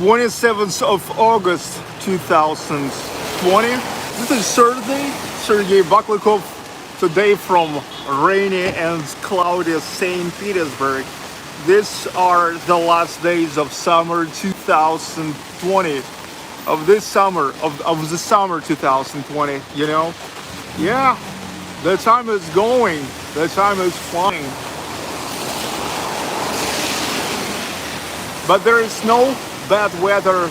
27th of August 2020. This is Thursday. Sergey Baklikov today from rainy and cloudy St. Petersburg. These are the last days of summer 2020. Of the summer 2020, you know? Yeah, the time is going. The time is flying. But there is no bad weather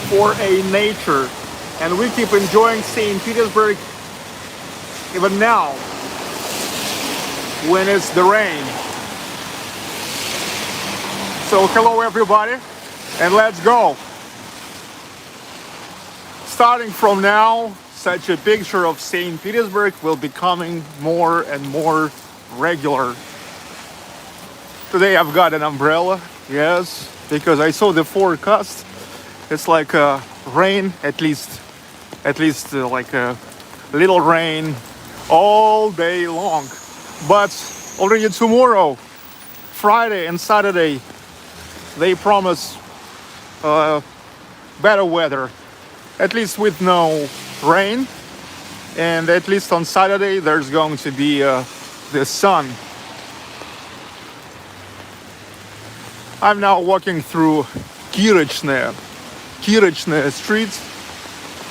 for a nature, and we keep enjoying St. Petersburg even now when it's the rain. So hello everybody, and let's go. Starting from now, such a picture of St. Petersburg will be becoming more and more regular. Today I've got an umbrella, yes, because I saw the forecast. It's like rain, at least like a little rain all day long. But already tomorrow, Friday and Saturday, they promise better weather, at least with no rain. And at least on Saturday, there's going to be the sun. I'm now walking through Kirachne streets.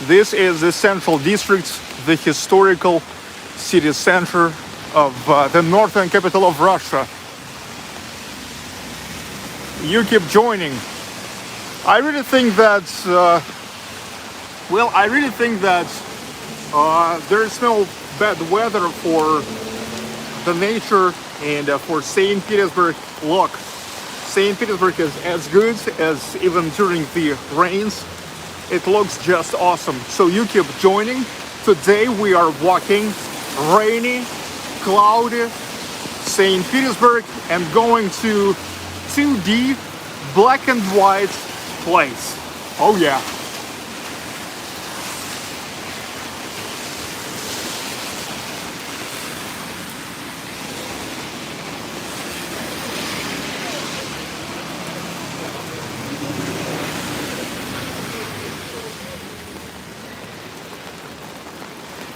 This is the central district, the historical city center of the northern capital of Russia. You keep joining. I really think that there is no bad weather for the nature and for St. Petersburg. Look, St. Petersburg is as good as even during the rains. It looks just awesome. So you keep joining. Today we are walking rainy, cloudy St. Petersburg and going to 2D black and white place. Oh yeah.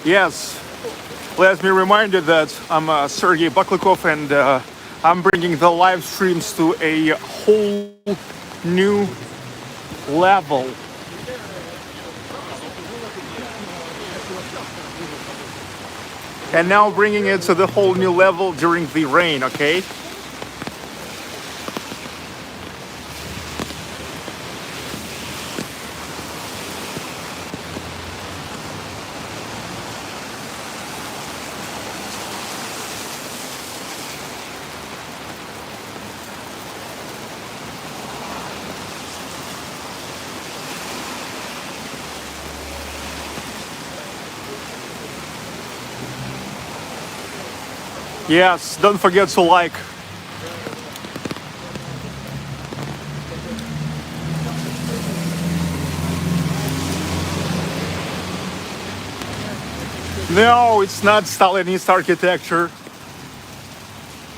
Yes, let me remind you that I'm Sergey Baklikov, and I'm bringing the live streams to a whole new level. And now bringing it to the whole new level during the rain, okay? Yes, don't forget to like. No, it's not Stalinist architecture.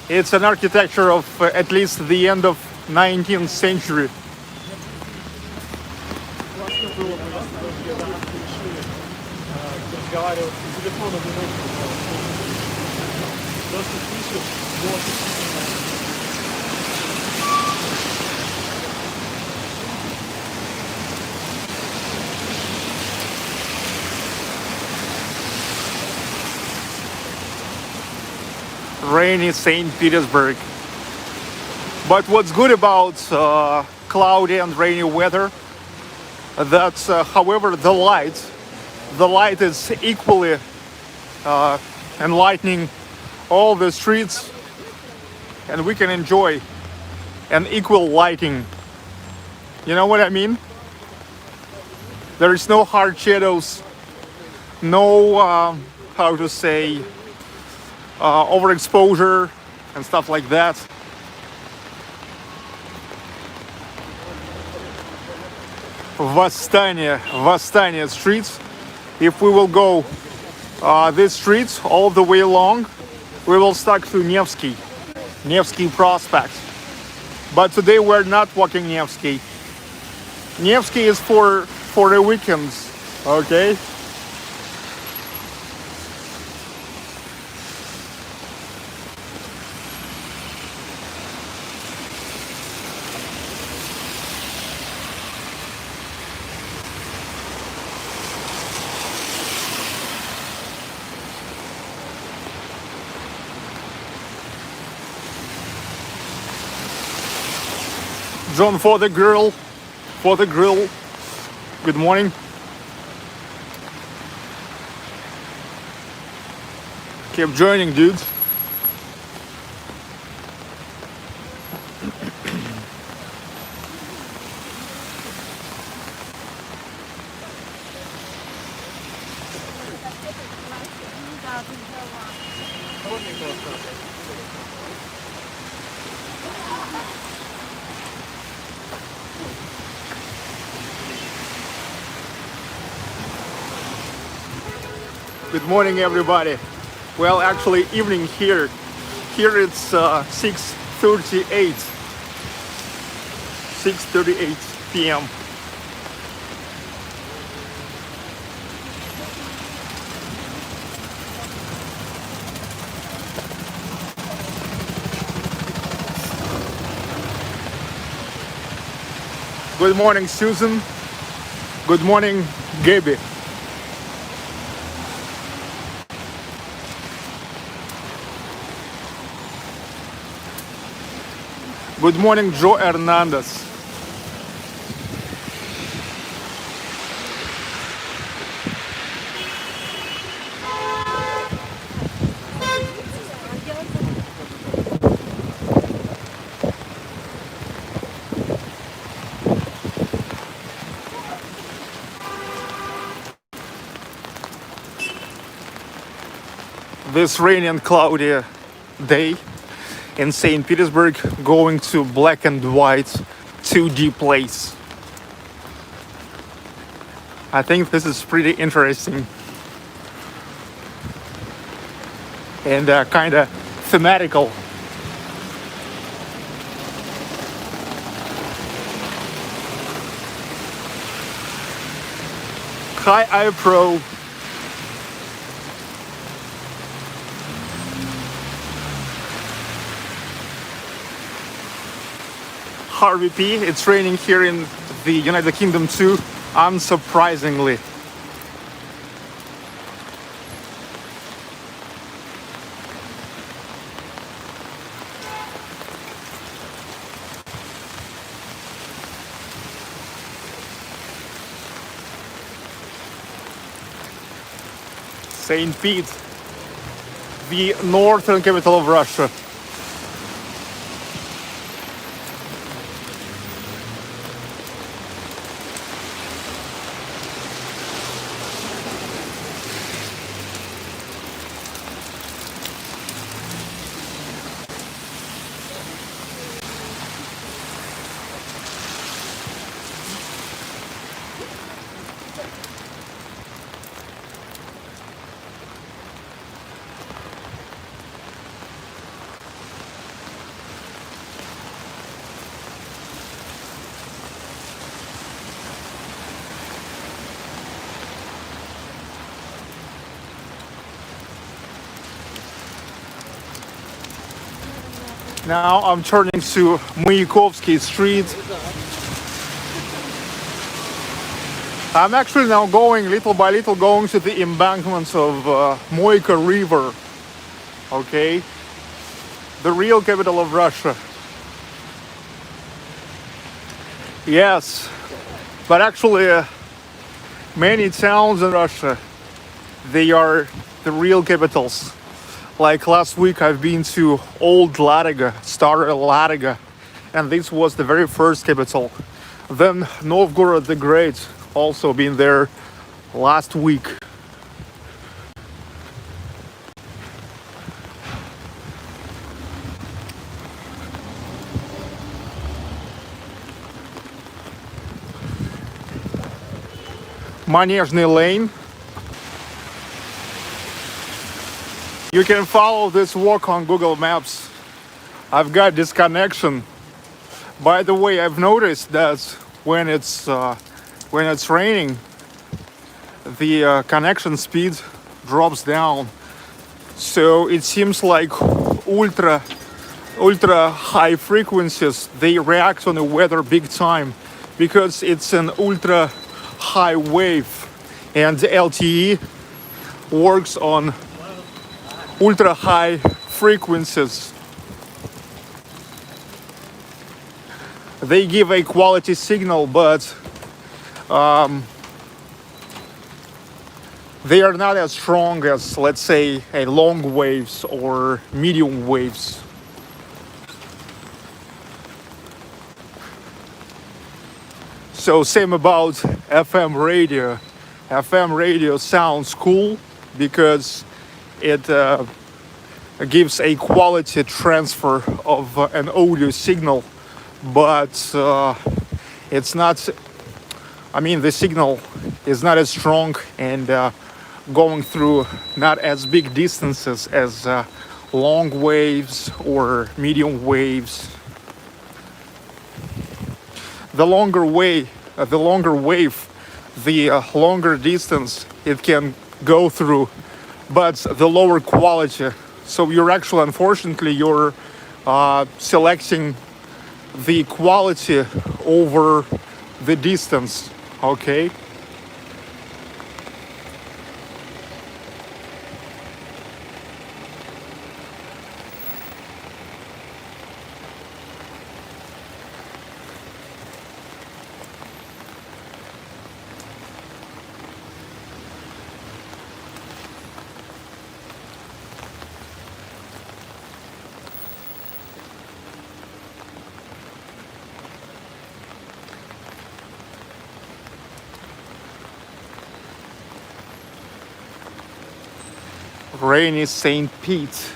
It's an architecture of at least the end of 19th century. Rainy St. Petersburg. But what's good about cloudy and rainy weather, that however the light is equally enlightening all the streets, and we can enjoy an equal lighting. You know what I mean? There is no hard shadows, no how to say overexposure and stuff like that. Vastania streets. If we will go these streets all the way along, we will stuck to Nevsky Prospect. But today we're not walking Nevsky. Nevsky is for the weekends, okay? John for the grill, Good morning. Keep joining, dudes. Good morning, everybody. Well, actually, evening here. Here it's 6:38. 6:38 p.m. Good morning, Susan. Good morning, Gaby. Good morning, Joe Hernandez. This rainy and cloudy day in St. Petersburg, going to black and white 2D place. I think this is pretty interesting and kind of thematical. Hi, iPro. Harvey P. It's raining here in the United Kingdom too, unsurprisingly. St. Pete, the northern capital of Russia. Now I'm turning to Mayakovsky Street. I'm actually now going little by little going to the embankments of Moika River. Okay, the real capital of Russia. Yes, but actually many towns in Russia, they are the real capitals. Like last week I've been to Old Lataga, Stara Lataga, and this was the very first capital. Then Novgorod the Great, also been there last week. Manezhny Lane. You can follow this walk on Google Maps. I've got this connection. By the way, I've noticed that when it's raining, the connection speed drops down. So it seems like ultra high frequencies, they react on the weather big time because it's an ultra high wave, and the LTE works on ultra high frequencies. They give a quality signal, but they are not as strong as, let's say, a long waves or medium waves. So same about FM radio. FM radio sounds cool because it gives a quality transfer of an audio signal, but it's not, I mean, the signal is not as strong and going through not as big distances as long waves or medium waves. The longer wave, the longer distance it can go through, but the lower quality. So you're actually, unfortunately, you're selecting the quality over the distance, okay? Rainy St. Pete.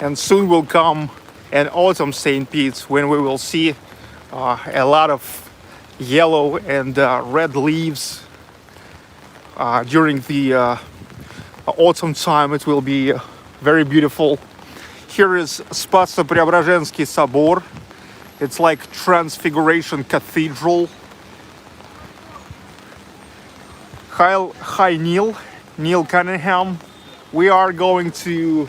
And soon will come an autumn St. Pete when we will see a lot of yellow and red leaves. During the autumn time it will be very beautiful. Here is Спасо-Преображенский Собор. It's like Transfiguration Cathedral. Hi Neil Cunningham. We are going to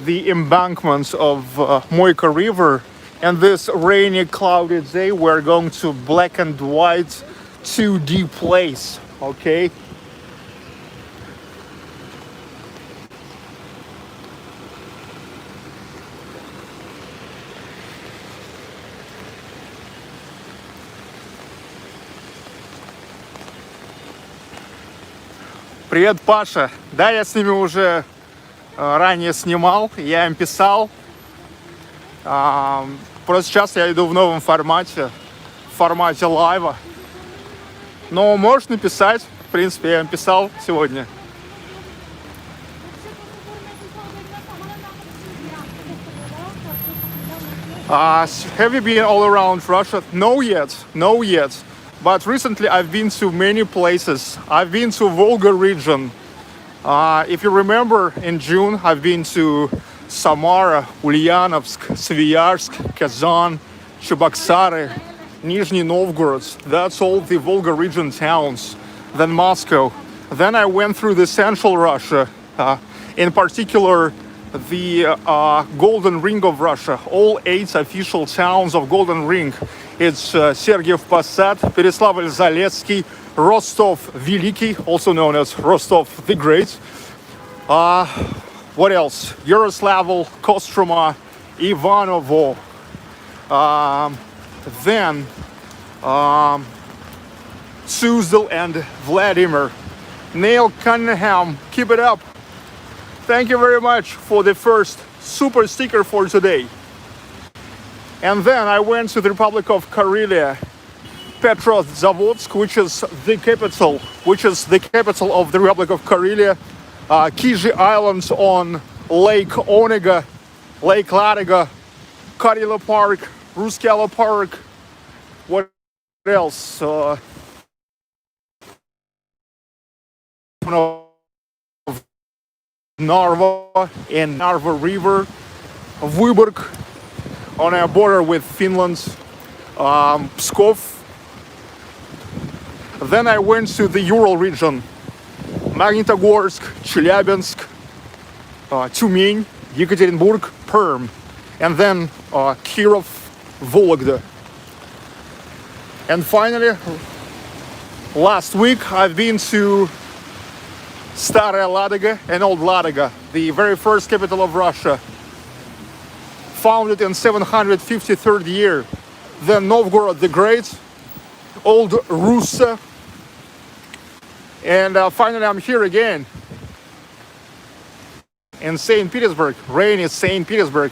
the embankments of Moika River, and this rainy, cloudy day we're going to black and white 2D place, okay? Привет, Паша. Да, я с ними уже ранее снимал, я им писал. Просто сейчас я иду в новом формате, в формате лайва. Но можешь написать, в принципе, я им писал сегодня. Have you been all around Russia? No yet. But recently I've been to many places. I've been to Volga region. If you remember, in June I've been to Samara, Ulyanovsk, Sviazhsk, Kazan, Cheboksary, Nizhny Novgorod. That's all the Volga region towns. Then Moscow. Then I went through the central Russia, in particular the Golden Ring of Russia. All 8 official towns of Golden Ring. It's Sergiev Posad, Переславль-Залесский, Rostov-Veliki, also known as Rostov the Great. What else? Yaroslavl, Kostroma, Ivanovo. Then Suzdal and Vladimir. Neil Cunningham, keep it up. Thank you very much for the first super sticker for today. And then I went to the Republic of Karelia, Petrozavodsk, which is the capital of the Republic of Karelia. Kizhi Islands on Lake Onega, Lake Ladoga, Karela Park, Ruskela Park. What else? of Narva and Narva River, Vyborg, on a border with Finland's Pskov. Then I went to the Ural region, Magnitogorsk, Chelyabinsk, Tyumen, Yekaterinburg, Perm, and then Kirov, Vologda. And finally, last week I've been to Staraya Ladoga and Old Ladoga, the very first capital of Russia, founded in 753rd year. Then Novgorod the Great, Old Russa, and finally I'm here again in St. Petersburg, rainy St. Petersburg.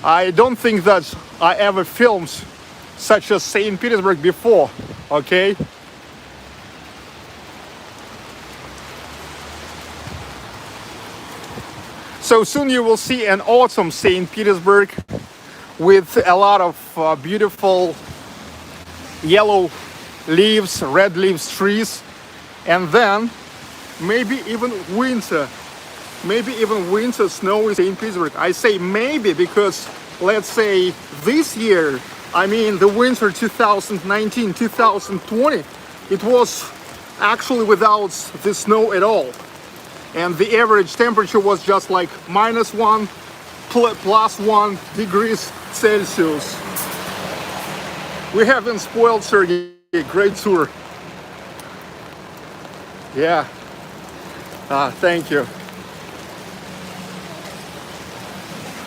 I don't think that I ever filmed such a St. Petersburg before, okay? So soon you will see an autumn St. Petersburg with a lot of beautiful yellow leaves, red leaves, trees, and then maybe even winter snow in St. Petersburg. I say maybe because, let's say, this year, I mean the winter 2019, 2020, it was actually without the snow at all. And the average temperature was just like -1, +1 degrees Celsius. We have been spoiled, Sergey. Great tour. Yeah. Thank you.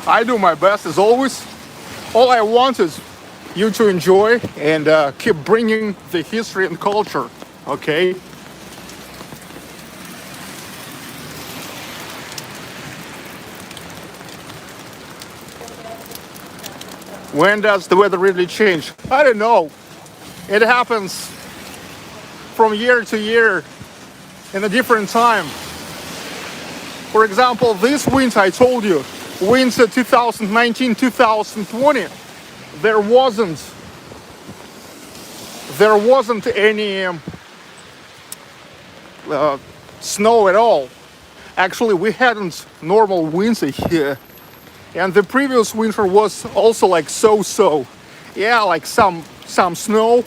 I do my best as always. All I want is you to enjoy and keep bringing the history and culture, okay? When does the weather really change? I don't know. It happens from year to year in a different time. For example, this winter, I told you, winter 2019-2020, there wasn't any snow at all. Actually, we hadn't normal winter here. And the previous winter was also like so-so. Yeah, like some snow,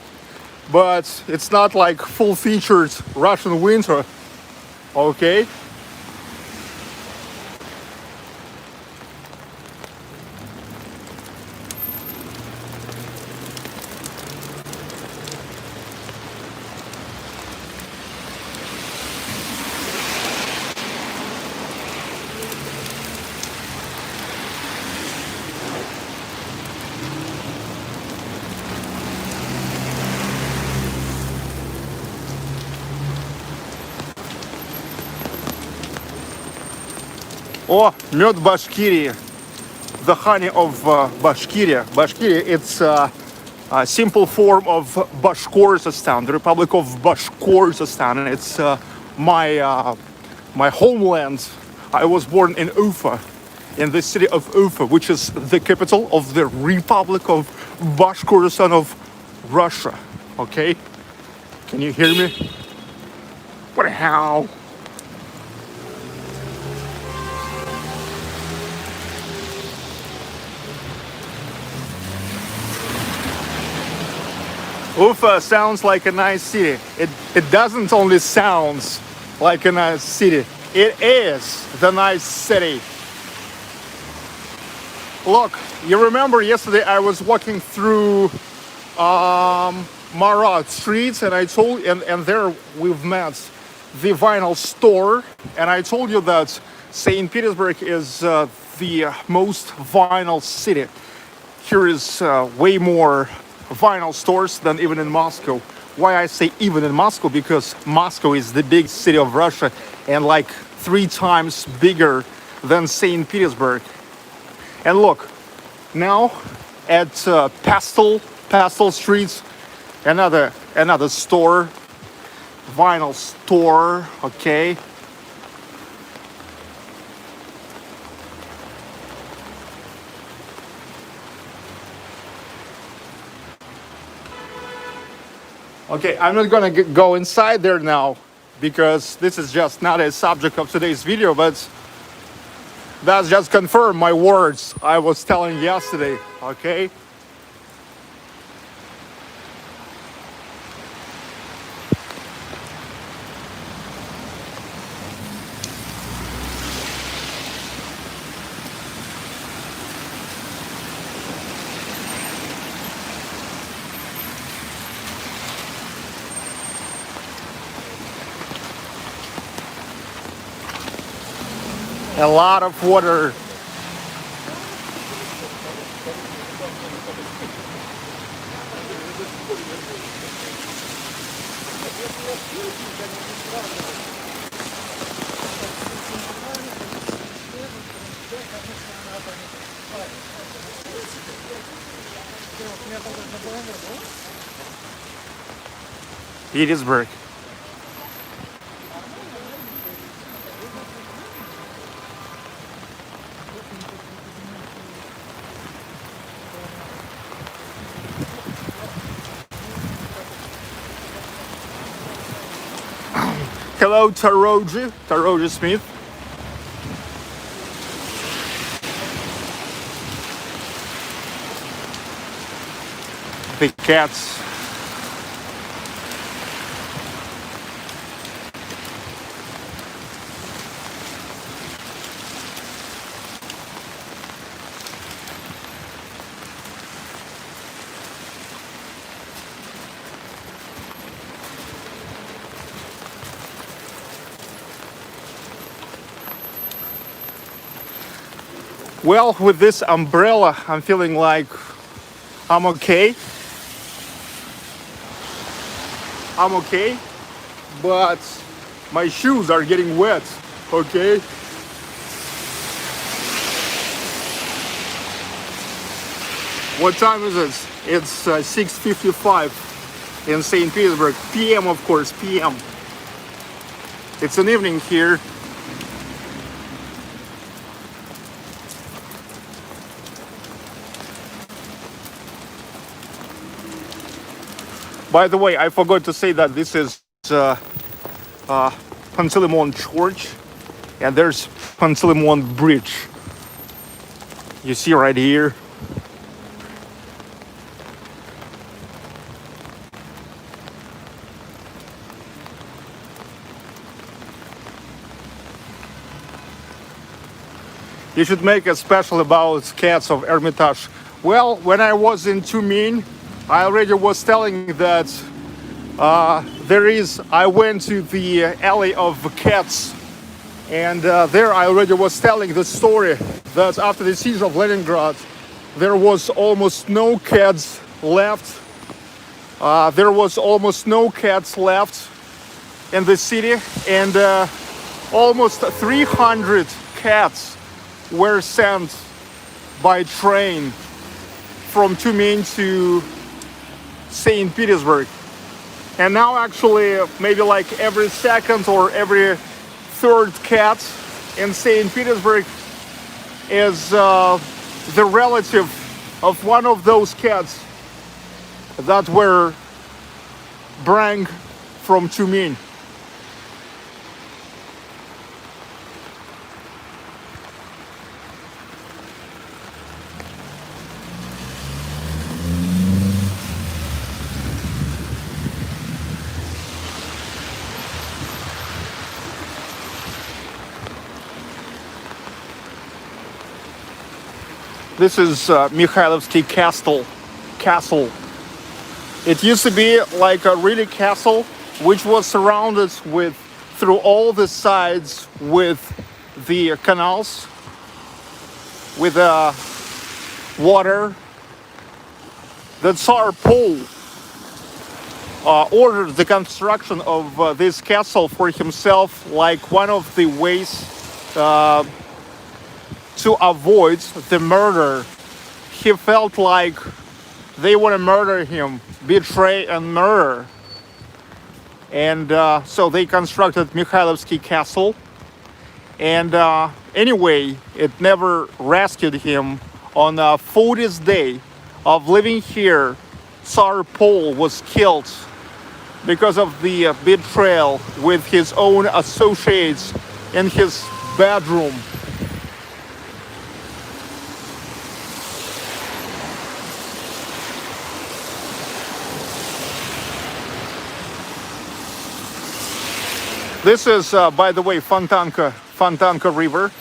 but it's not like full-featured Russian winter, okay? Oh, mед Bashkiria, the honey of Bashkiria. Bashkiria, it's a simple form of Bashkortostan, the Republic of Bashkortostan, and it's my homeland. I was born in Ufa, in the city of Ufa, which is the capital of the Republic of Bashkortostan of Russia. Okay, can you hear me? What the hell? Ufa sounds like a nice city. It doesn't only sound like a nice city. It is the nice city. Look, you remember yesterday I was walking through Marat streets and I told and there we've met the vinyl store, and I told you that St. Petersburg is the most vinyl city. Here is way more vinyl stores than even in Moscow. Why I say even in Moscow? Because Moscow is the big city of Russia and like 3 times bigger than St. Petersburg. And look, now at Pastel Street, another store, vinyl store, okay. Okay, I'm not gonna go inside there now because this is just not a subject of today's video, but that's just confirmed my words I was telling yesterday, okay? A lot of water. Petersburg. Hello, Taroji Smith. The cats. Well, with this umbrella, I'm feeling like I'm okay. But my shoes are getting wet, okay? What time is it? It's 6:55 in St. Petersburg. PM, of course, PM. It's an evening here. By the way, I forgot to say that this is Pantelimon Church, and there's Pantelimon Bridge. You see right here. You should make a special about cats of Hermitage. Well, when I was in Tumin, I already was telling that I went to the alley of cats, and there I already was telling the story that after the siege of Leningrad, there was almost no cats left. There was almost no cats left in the city, and almost 300 cats were sent by train from Tumin to St. Petersburg. And now actually maybe like every second or every third cat in St. Petersburg is the relative of one of those cats that were brought from Tumin. This is Mikhailovsky Castle. It used to be like a really castle, which was surrounded with, through all the sides, with the canals, with water. The Tsar Paul ordered the construction of this castle for himself, like one of the ways to avoid the murder. He felt like they want to murder him, betray and murder. And so they constructed Mikhailovsky Castle. And anyway, it never rescued him. On the 40th day of living here, Tsar Paul was killed because of the betrayal with his own associates in his bedroom. This is, by the way, Fontanka River.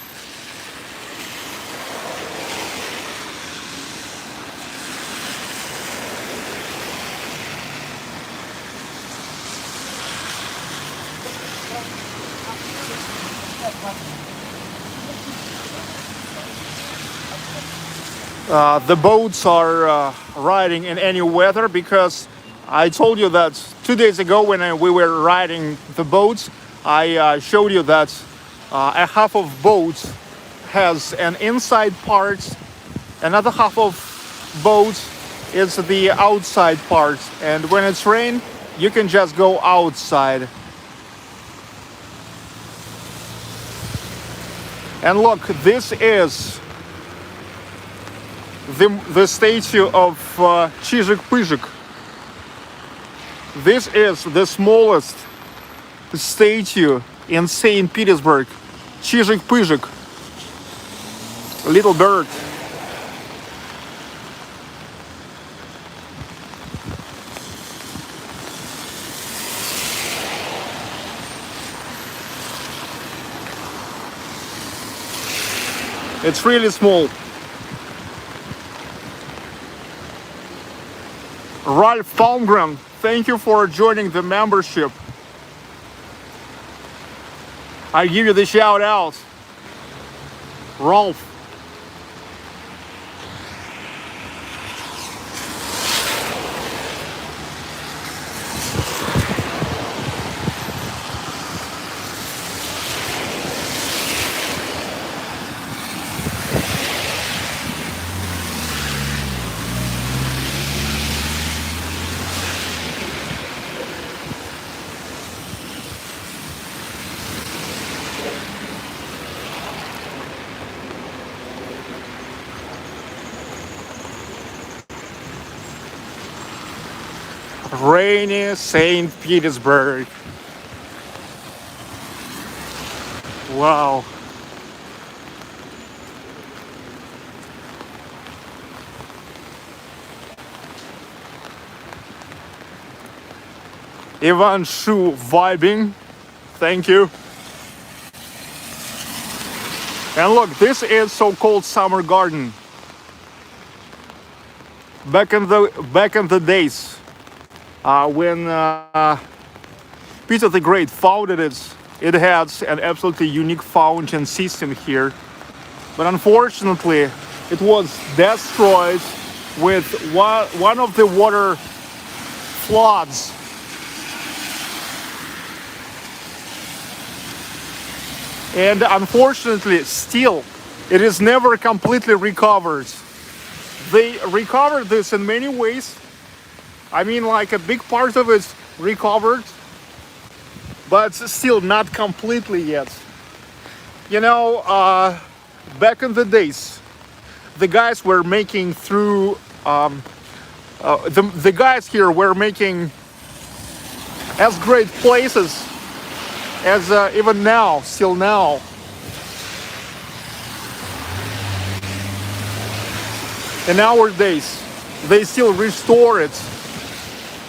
The boats are riding in any weather because I told you that 2 days ago when we were riding the boats, I showed you that a half of boat has an inside part, another half of boat is the outside part, and when it's rain, you can just go outside. And look, this is the statue of Чижик-Пыжик. This is the smallest statue in St. Petersburg. Чижик-Пыжик, little bird. It's really small. Ralph Palmgren, thank you for joining the membership. I give you the shout out. Ralph. Rainy St. Petersburg. Wow. Ivan Shu vibing. Thank you. And look, this is so-called summer garden. Back in the days when Peter the Great founded it, it had an absolutely unique fountain system here. But unfortunately, it was destroyed with one of the water floods. And unfortunately, still, it is never completely recovered. They recovered this in many ways. I mean, like a big part of it recovered, but still not completely yet. You know, back in the days, the guys were making through, the guys here were making as great places as even now, still now. In our days, they still restore it.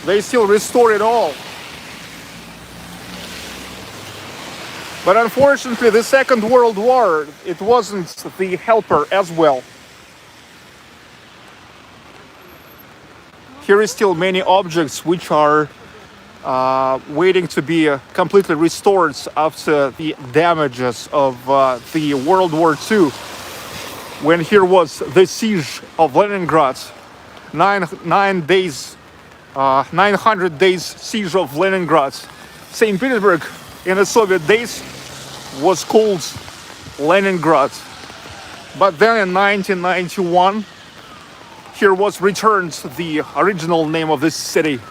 They still restore it all. But unfortunately, the Second World War, it wasn't the helper as well. Here is still many objects which are waiting to be completely restored after the damages of the World War II, when here was the siege of Leningrad, 900 days siege of Leningrad. St. Petersburg in the Soviet days was called Leningrad, but then in 1991 here was returned the original name of this city.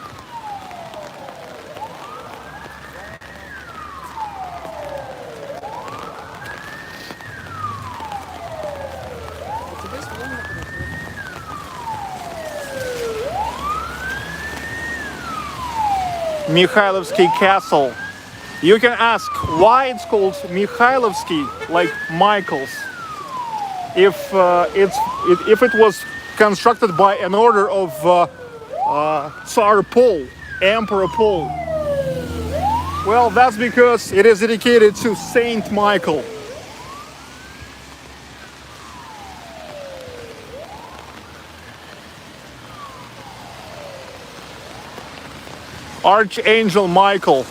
Mikhailovsky Castle. You can ask why it's called Mikhailovsky, like Michael's, if it was constructed by an order of Tsar Paul, Emperor Paul. Well, that's because it is dedicated to Saint Michael. Archangel Michael.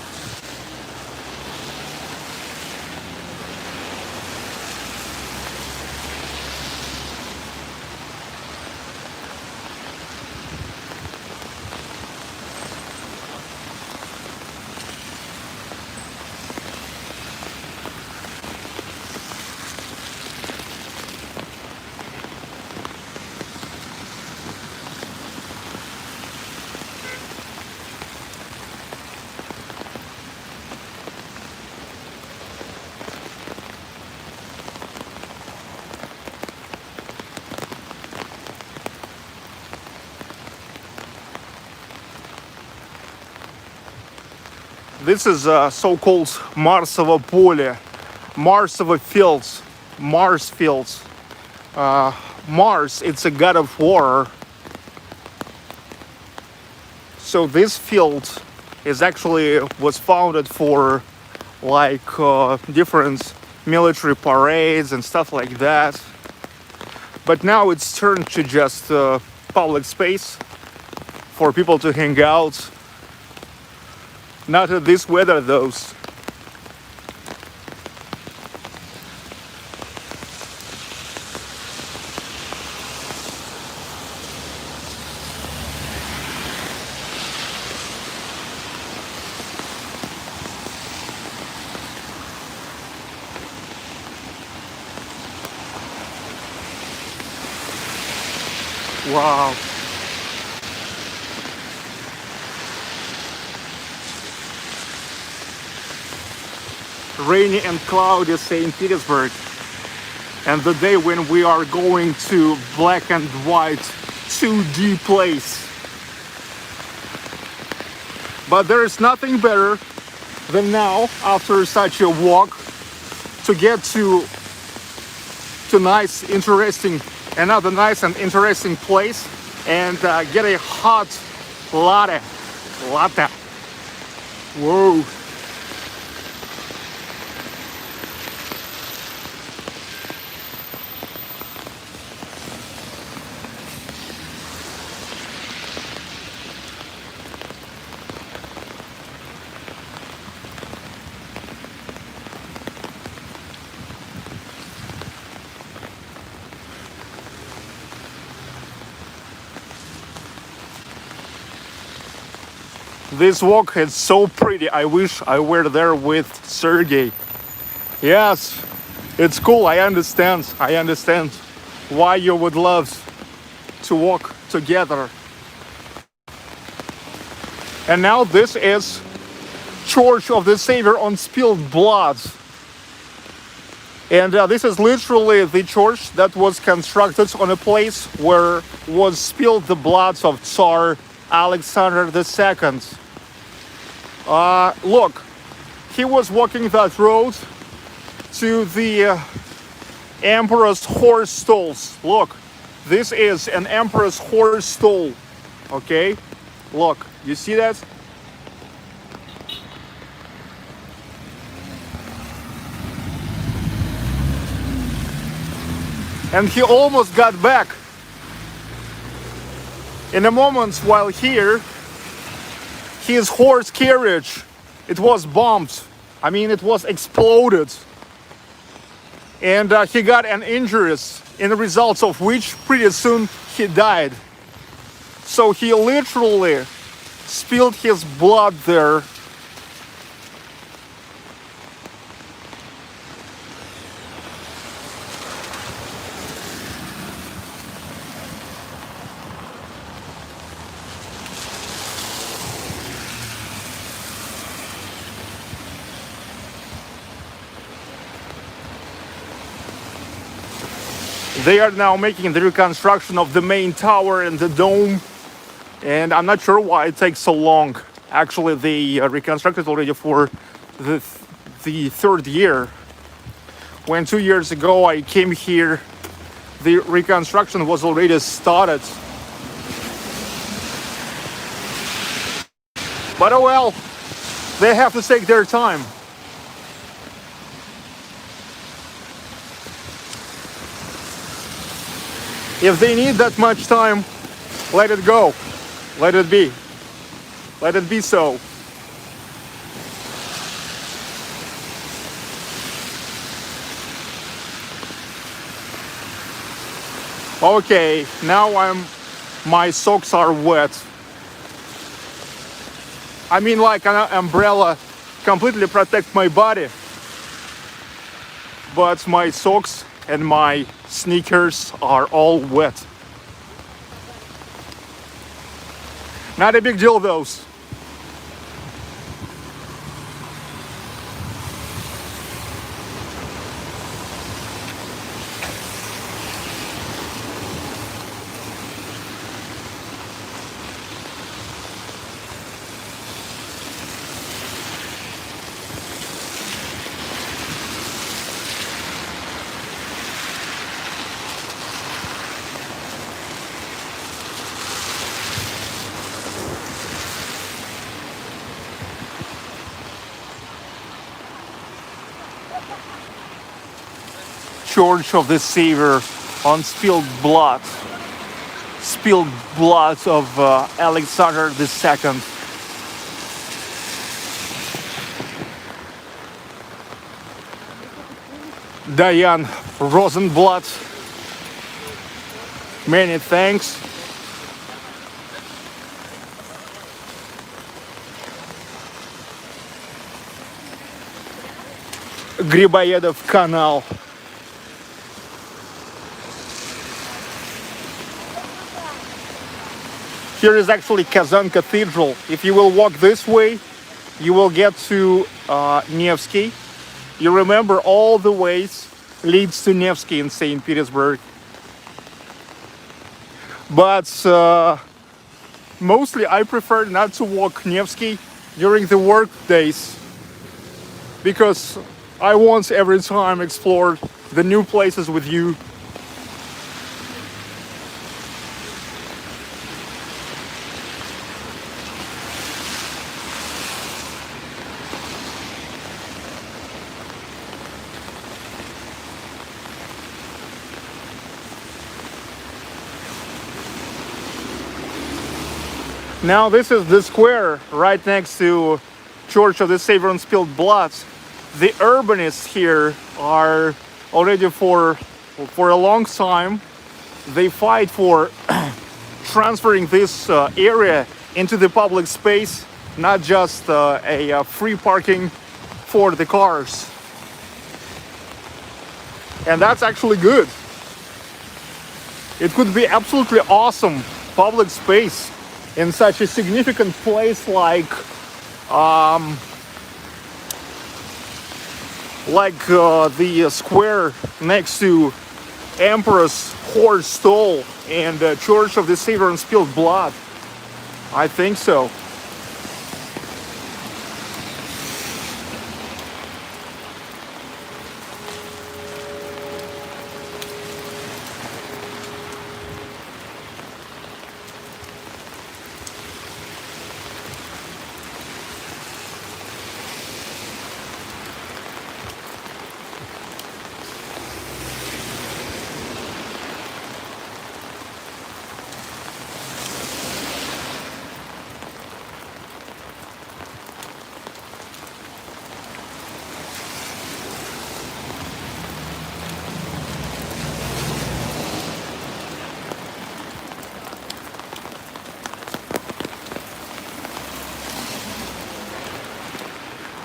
This is so-called Marsovo Polе, Marsovo fields, Mars fields. Mars, it's a god of war. So this field is actually was founded for like different military parades and stuff like that. But now it's turned to just public space for people to hang out. Not at this weather, though. Wow. Rainy and cloudy St. Petersburg, and the day when we are going to black and white 2D place. But there is nothing better than now, after such a walk, to get to another nice and interesting place and get a hot latte. Whoa. This walk is so pretty. I wish I were there with Sergey. Yes, it's cool. I understand why you would love to walk together. And now this is Church of the Savior on Spilled Blood. And this is literally the church that was constructed on a place where was spilled the blood of Tsar Alexander II. Look, he was walking that road to the Emperor's horse stalls. Look, this is an Emperor's horse stall. Okay, look, you see that? And he almost got back. In a moment while here, his horse carriage, it was bombed. I mean, it was exploded. And he got an injuries, in the results of which pretty soon he died. So he literally spilled his blood there. They are now making the reconstruction of the main tower and the dome, and I'm not sure why it takes so long. Actually, they reconstructed already for the third year. When 2 years ago I came here, the reconstruction was already started. But oh well, they have to take their time. If they need that much time, let it go. Let it be. Let it be so. Okay, now my socks are wet. I mean, like an umbrella completely protects my body, but my socks and my sneakers are all wet. Not a big deal, those. Church of the Savior on spilled blood of Alexander II. Diane Rosenblatt, many thanks. Грибоедов канал. Here is actually Kazan Cathedral. If you will walk this way, you will get to Nevsky. You remember all the ways leads to Nevsky in St. Petersburg. But mostly I prefer not to walk Nevsky during the work days, because I want every time explore the new places with you. Now this is the square right next to Church of the Savior on Spilled Blood. The urbanists here are already for a long time. They fight for transferring this area into the public space, not just a free parking for the cars. And that's actually good. It could be absolutely awesome public space in such a significant place like the square next to Emperor's Horse Stall and Church of the Savior on Spilled Blood. I think so.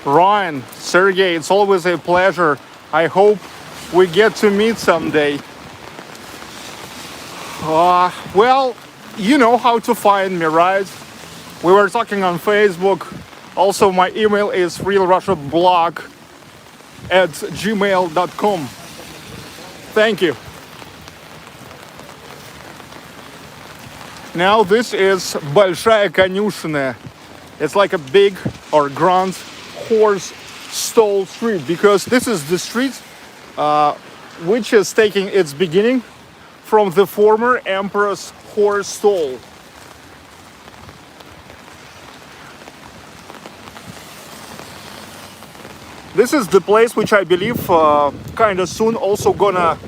Ryan, Sergey, it's always a pleasure. I hope we get to meet someday. Well, you know how to find me, right? We were talking on Facebook. Also, my email is realrussiablog@gmail.com. Thank you. Now this is Большая Конюшня. It's like a big or grand horse stall street, because this is the street which is taking its beginning from the former emperor's horse stall. This is the place which I believe kind of soon also gonna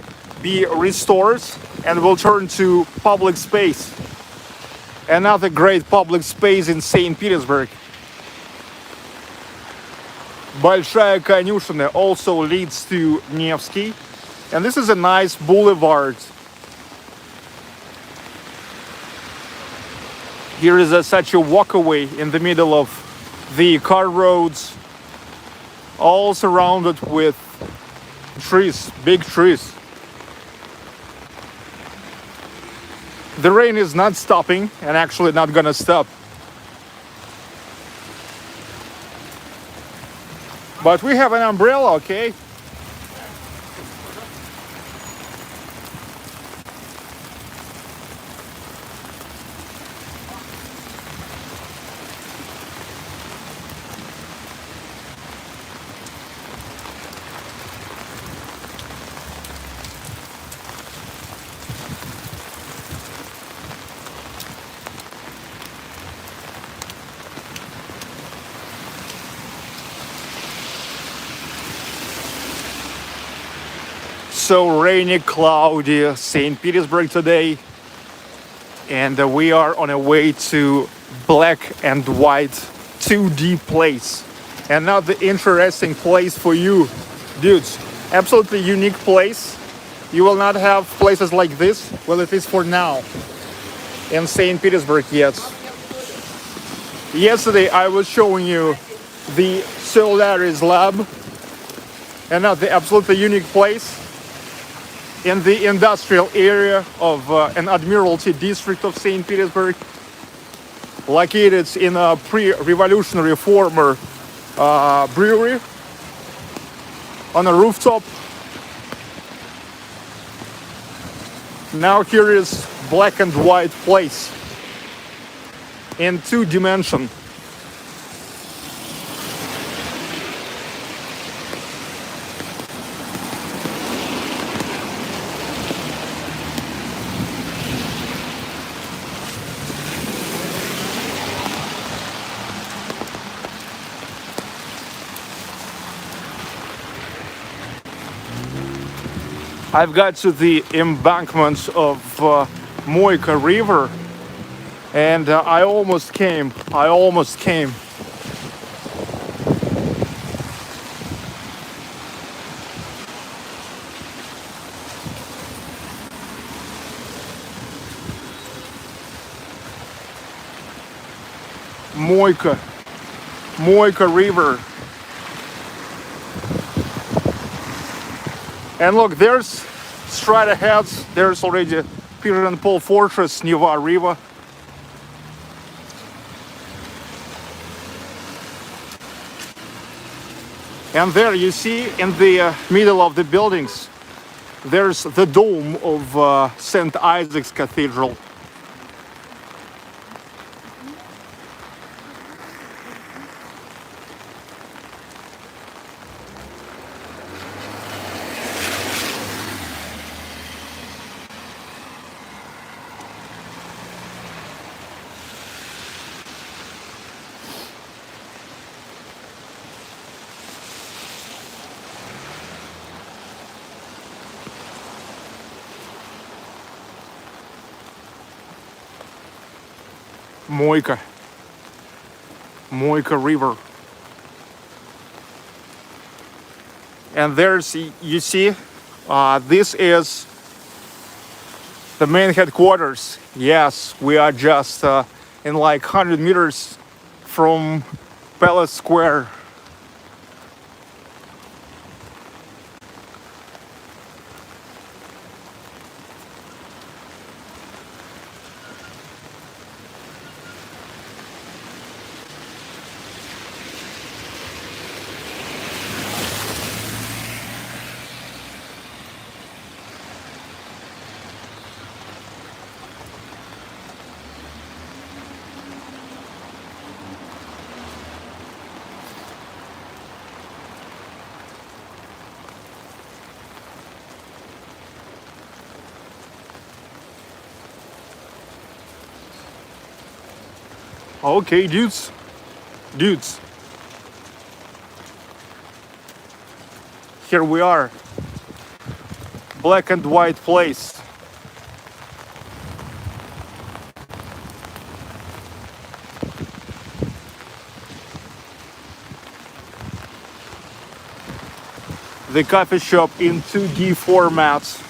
be restored and will turn to public space. Another great public space in St. Petersburg. Большая конюшина also leads to Nevsky, and this is a nice boulevard. Here is such a walkway in the middle of the car roads, all surrounded with trees, big trees. The rain is not stopping, and actually not gonna stop. But we have an umbrella, okay? So rainy, cloudy St. Petersburg today, and we are on our way to black and white 2D place. Another interesting place for you, dudes. Absolutely unique place. You will not have places like this, well, at least for now, in St. Petersburg yet. Yesterday I was showing you the Solaris lab, another absolutely unique place in the industrial area of an Admiralty district of St. Petersburg, located in a pre-revolutionary former brewery on a rooftop. Now here is black and white place in 2 dimension. I've got to the embankments of Moika River, and I almost came. Moika River. And look, there's straight ahead, there's already Peter and Paul Fortress, Neva River. And there you see in the middle of the buildings, there's the dome of St. Isaac's Cathedral. Moika River. And there's, you see, this is the main headquarters. Yes, we are just in like 100 meters from Palace Square. Okay, dudes. Dudes. Here we are. Black and white place. The coffee shop in 2D formats.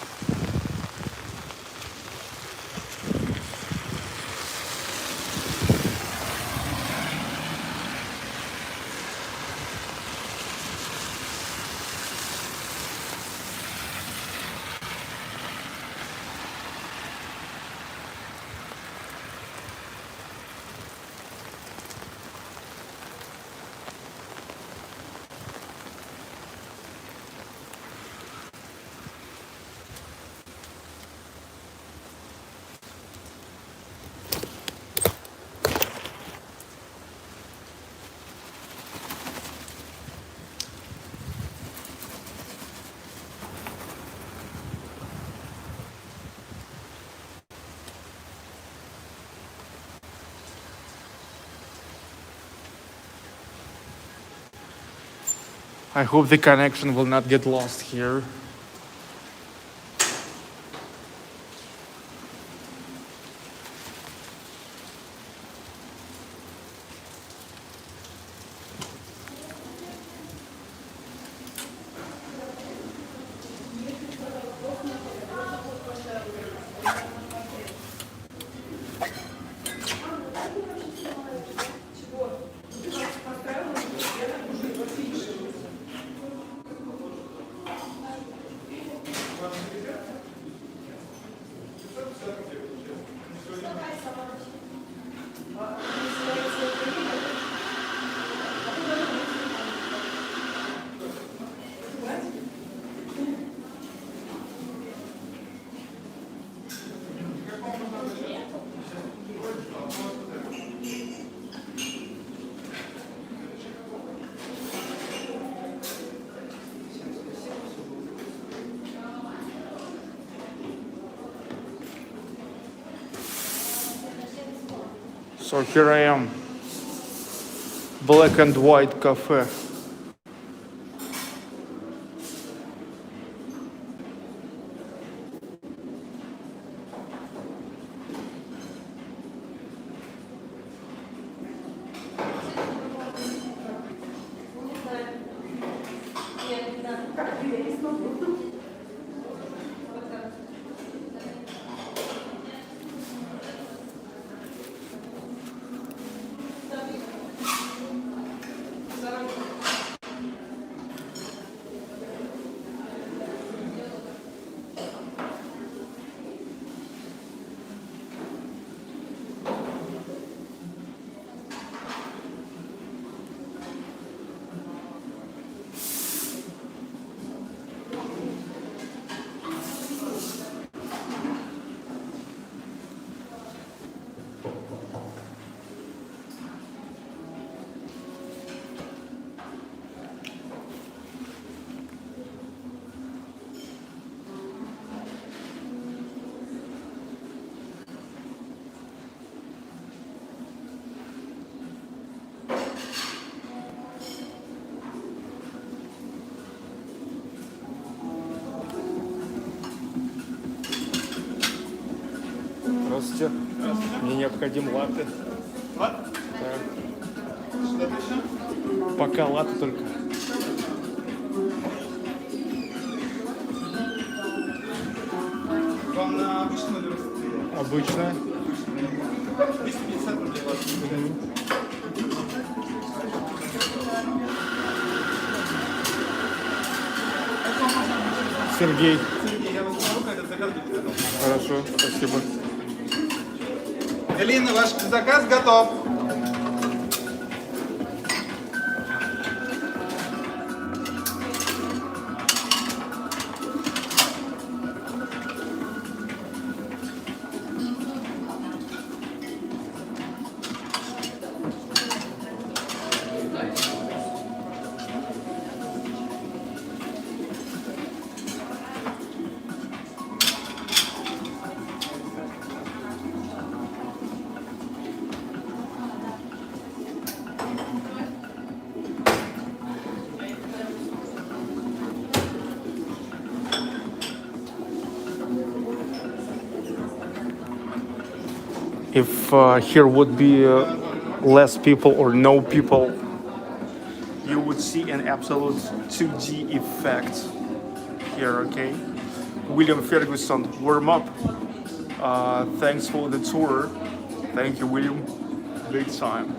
I hope the connection will not get lost here. So here I am, black and white cafe. Здравствуйте. Мне необходим латте. Латте? Да. Что-то еще? Пока латте только. Вам на обычном или растительном? Обычно. 250 рублей латте. Сергей. Сергей, я вас зову, этот заказ будет готов. Хорошо, спасибо. Галина, ваш заказ готов. if here would be less people or no people, you would see an absolute 2D effect here, okay? William Ferguson, warm up. Thanks for the tour. Thank you, William. Big time.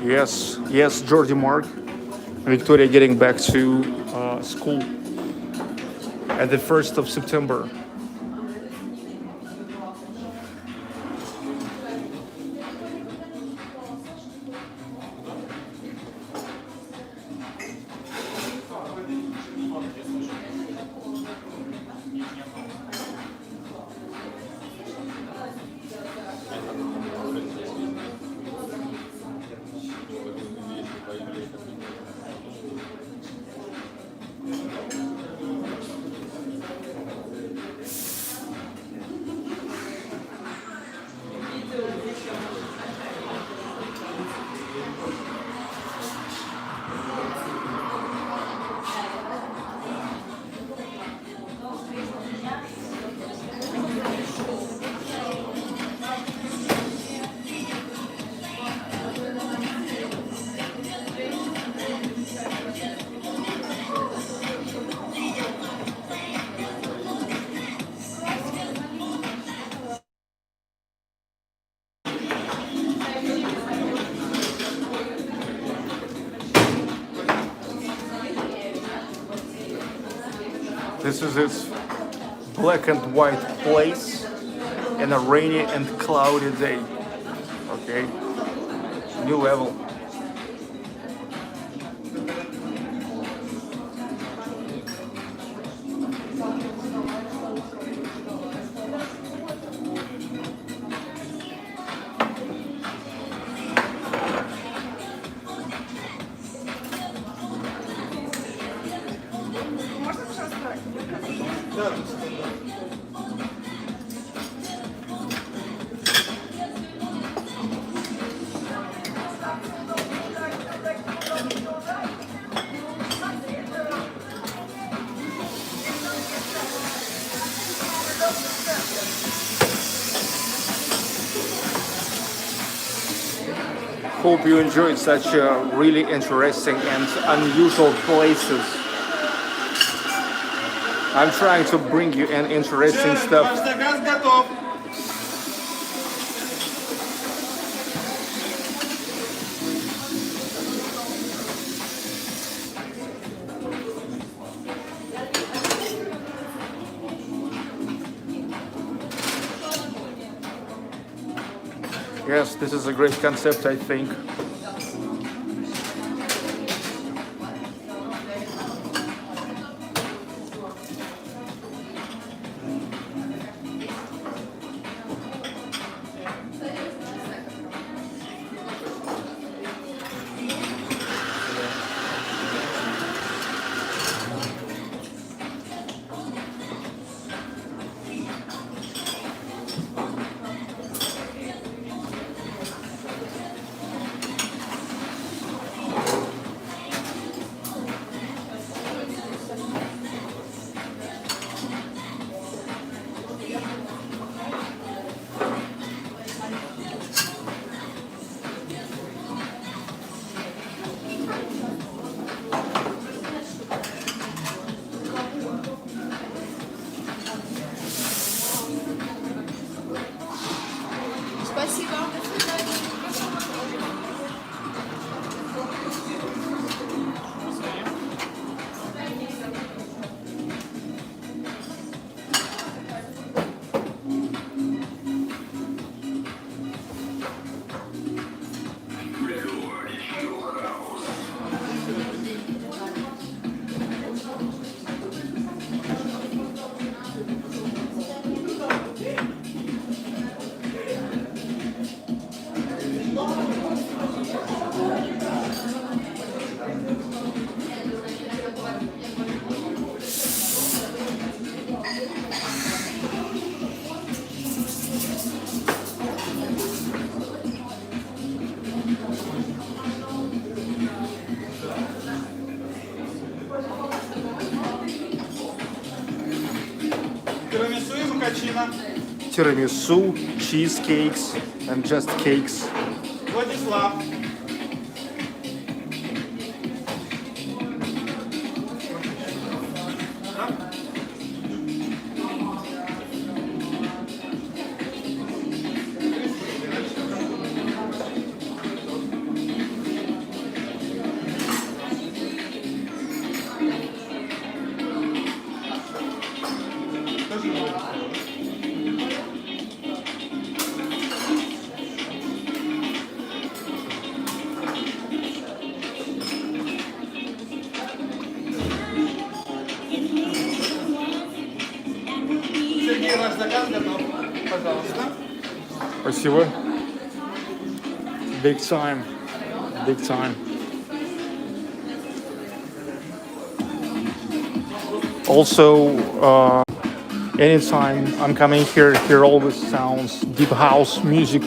Yes, yes, Geordie Mark. Victoria getting back to school at the 1st of September. This is its black and white place in a rainy and cloudy day. Okay, new level. Hope you enjoyed such really interesting and unusual places. I'm trying to bring you an interesting Ваш stuff. заказ готов. Yes, this is a great concept, I think. капучино. tiramisu, cheesecakes, and just cakes. Владислав. Сергей, ваш заказ готов. Пожалуйста. Спасибо. Big time. Big time. Also, anytime I'm coming here always sounds deep house music,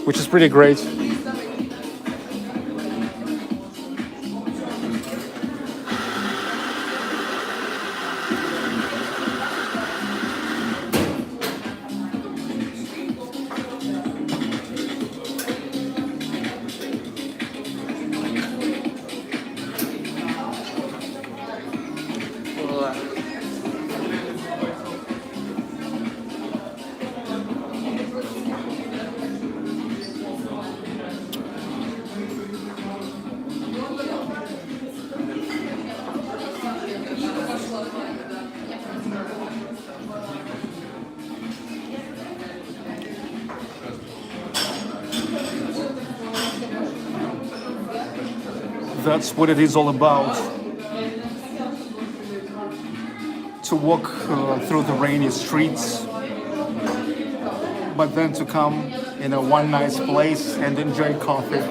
which is pretty great. That's what it is all about. To walk through the rainy streets, but then to come in a one nice place and enjoy coffee.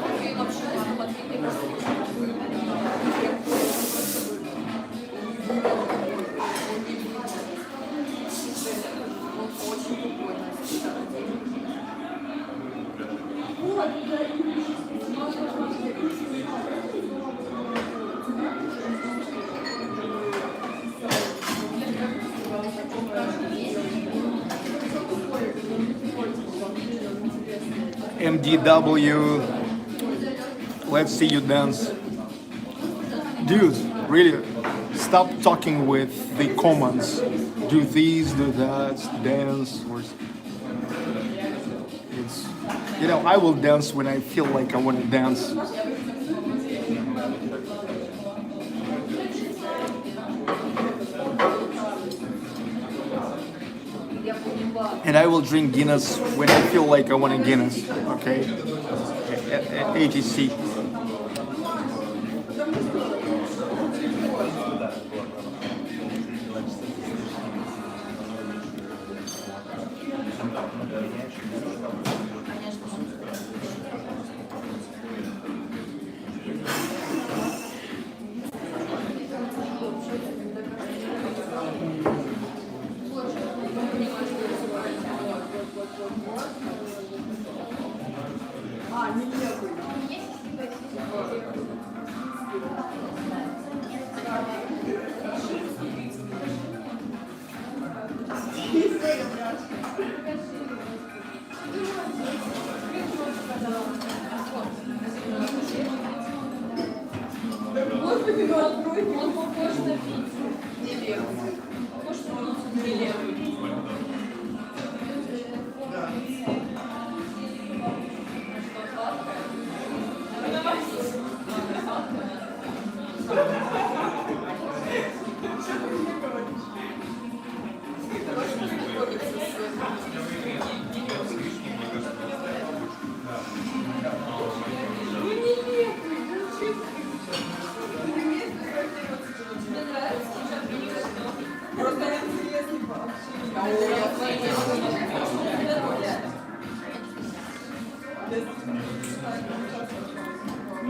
MDW, let's see you dance. Dude, really, stop talking with the comments. Do these, do that, dance. Or it's, I will dance when I feel like I want to dance. And I will drink Guinness when I feel like I want a Guinness, okay? At ATC.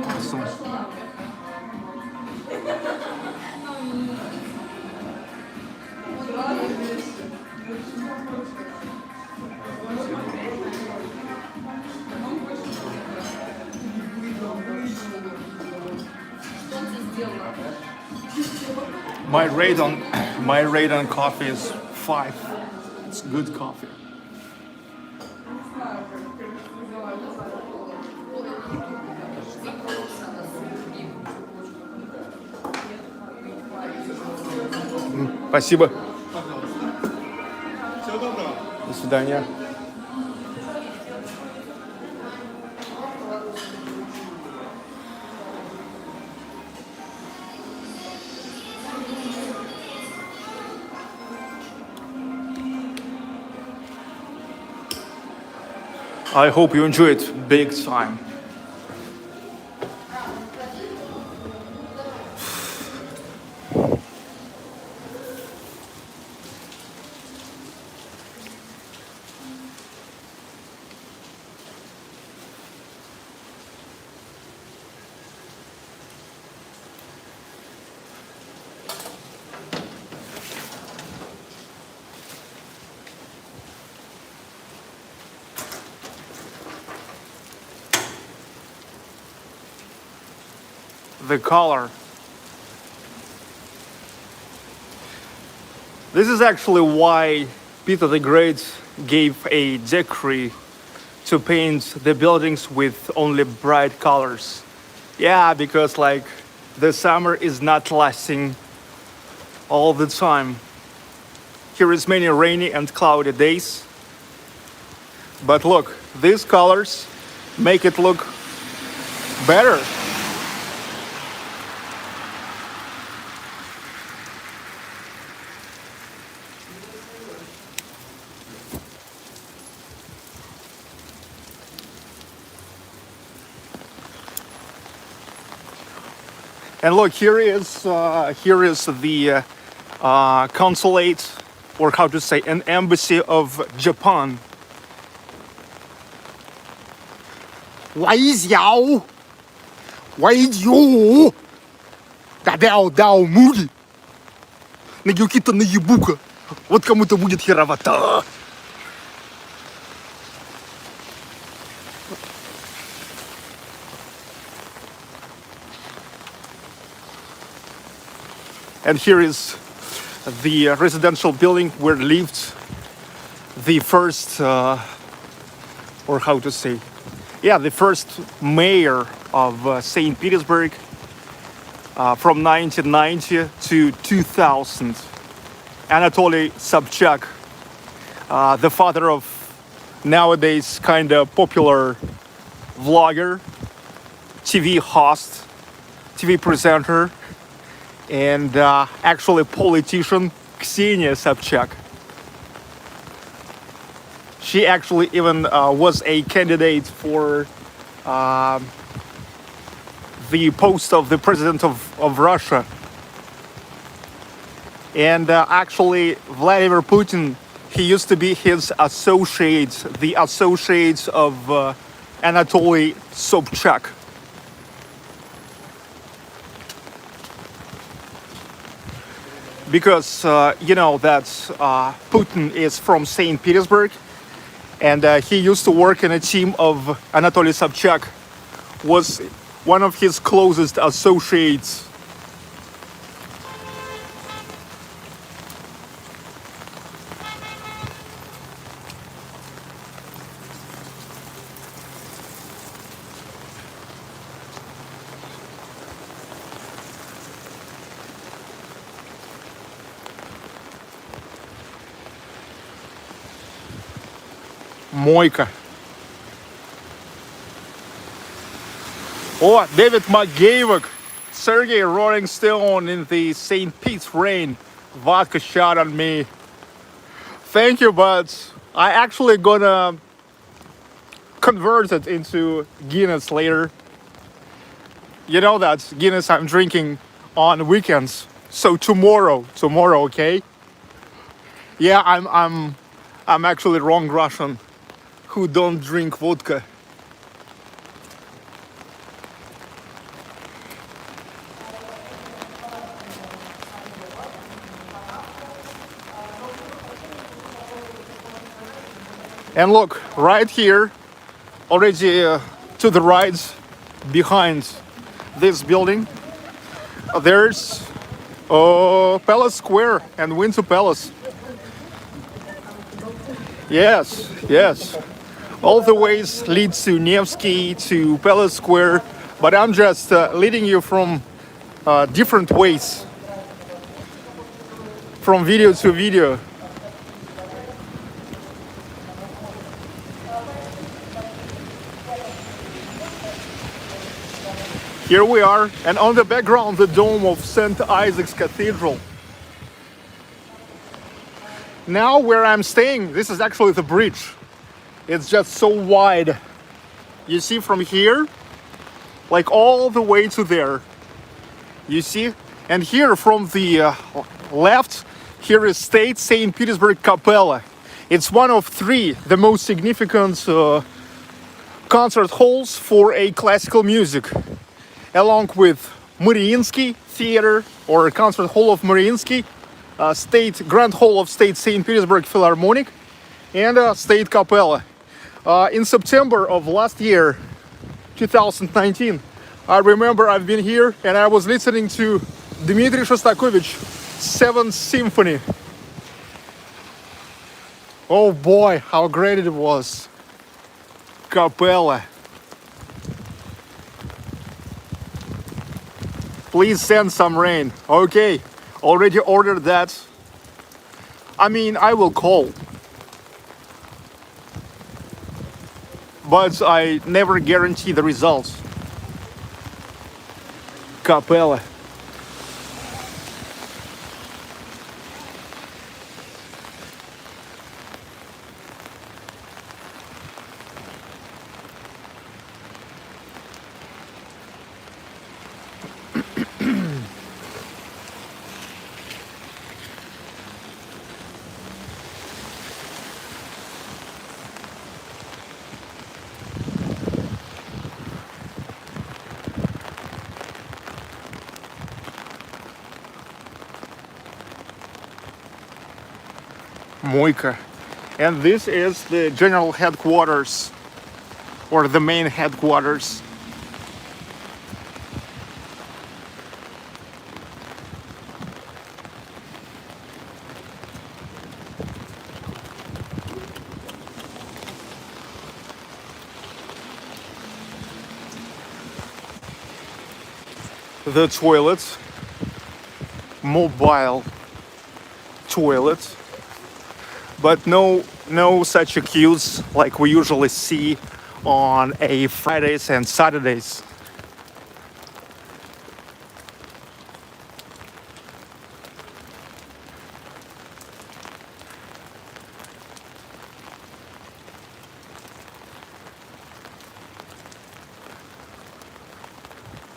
Awesome. My rate on coffee is 5. It's good coffee. Спасибо. Всего доброго. До свидания. I hope you enjoy it big time. The color. This is actually why Peter the Great gave a decree to paint the buildings with only bright colors. Yeah, because like the summer is not lasting all the time. Here is many rainy and cloudy days. But look, these colors make it look better. And look, here is the consulate, or how to say, an embassy of Japan. 喂小，喂酒，дал муги. На юкита на ебука. Вот кому-то будет херовато. And here is the residential building where lived the first, or how to say, yeah, the first mayor of St. Petersburg from 1990 to 2000. Anatoly Sobchak, the father of nowadays kind of popular vlogger, TV host, TV presenter, and actually politician Ksenia Sobchak. She actually even was a candidate for the post of the president of Russia. And actually, Vladimir Putin, he used to be his associate, the associate of Anatoly Sobchak. Because you know that Putin is from St. Petersburg, and he used to work in a team of Anatoly Sobchak, was one of his closest associates. Мойка. Oh, David McGavick, Sergey Rolling Stone in the St. Pete's rain. Vodka shot on me. Thank you, but I actually gonna convert it into Guinness later. You know that Guinness I'm drinking on weekends. So tomorrow, okay? Yeah, I'm actually wrong Russian who don't drink vodka. And look, right here, already to the right, behind this building, there's Palace Square and Windsor Palace. Yes, yes. All the ways lead to Nevsky, to Palace Square, but I'm just leading you from different ways, from video to video. Here we are, and on the background, the dome of St. Isaac's Cathedral. Now, where I'm staying, this is actually the bridge. It's just so wide. You see from here, like all the way to there. You see? And here from the left, here is State St. Petersburg Capella. It's one of three, the most significant concert halls for a classical music, along with Mariinsky Theater, or Concert Hall of Mariinsky, State Grand Hall of State St. Petersburg Philharmonic, and State Capella. In September of last year, 2019, I remember I've been here and I was listening to Dmitri Shostakovich 7th Symphony. Oh boy, how great it was. Capella. Please send some rain. Okay, already ordered that. I mean, I will call, but I never guarantee the results. Capella. Moika. And this is the general headquarters, or the main headquarters. The toilets, mobile toilets, but no such queues like we usually see on a Fridays and Saturdays.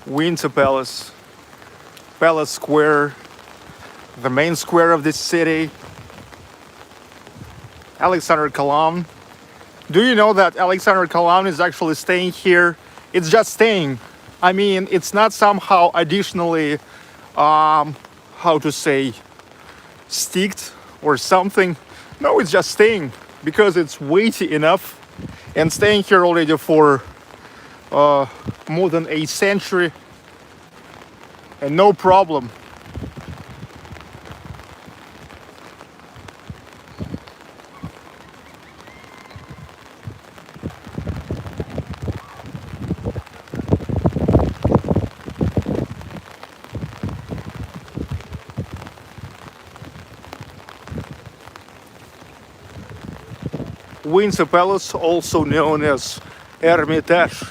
Winter Palace, Palace Square, the main square of this city, Alexander Kalam. Do you know that Alexander Kalam is actually staying here? It's just staying. I mean, it's not somehow additionally, how to say, sticked or something. No, it's just staying because it's weighty enough and staying here already for more than a century, and no problem. Winter Palace, also known as Hermitage,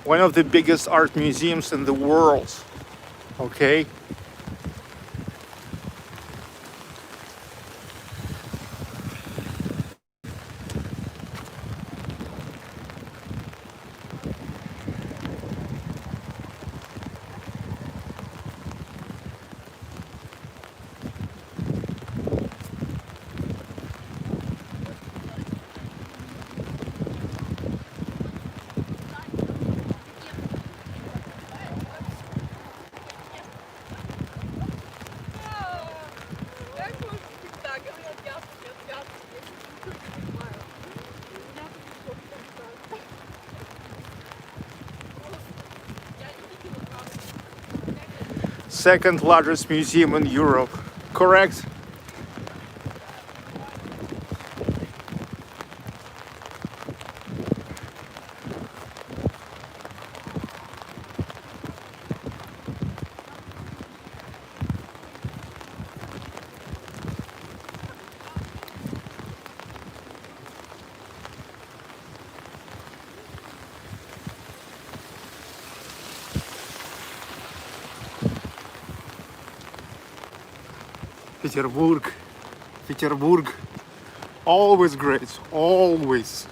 one of the biggest art museums in the world. Okay. Second largest museum in Europe, correct? Petersburg. Petersburg. Always great. Always.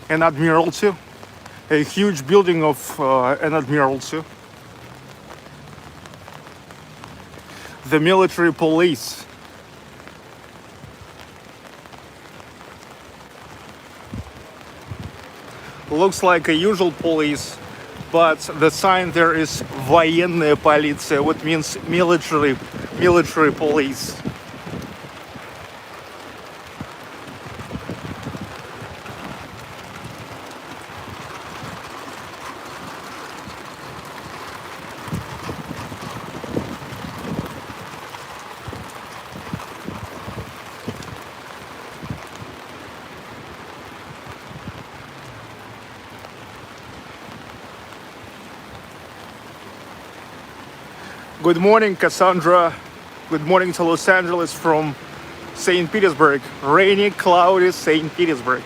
An admiralty, a huge building of an admiralty. The military police. Looks like a usual police, but the sign there is военная полиция, which means military police. Good morning, Cassandra. Good morning to Los Angeles from St. Petersburg. Rainy, cloudy St. Petersburg.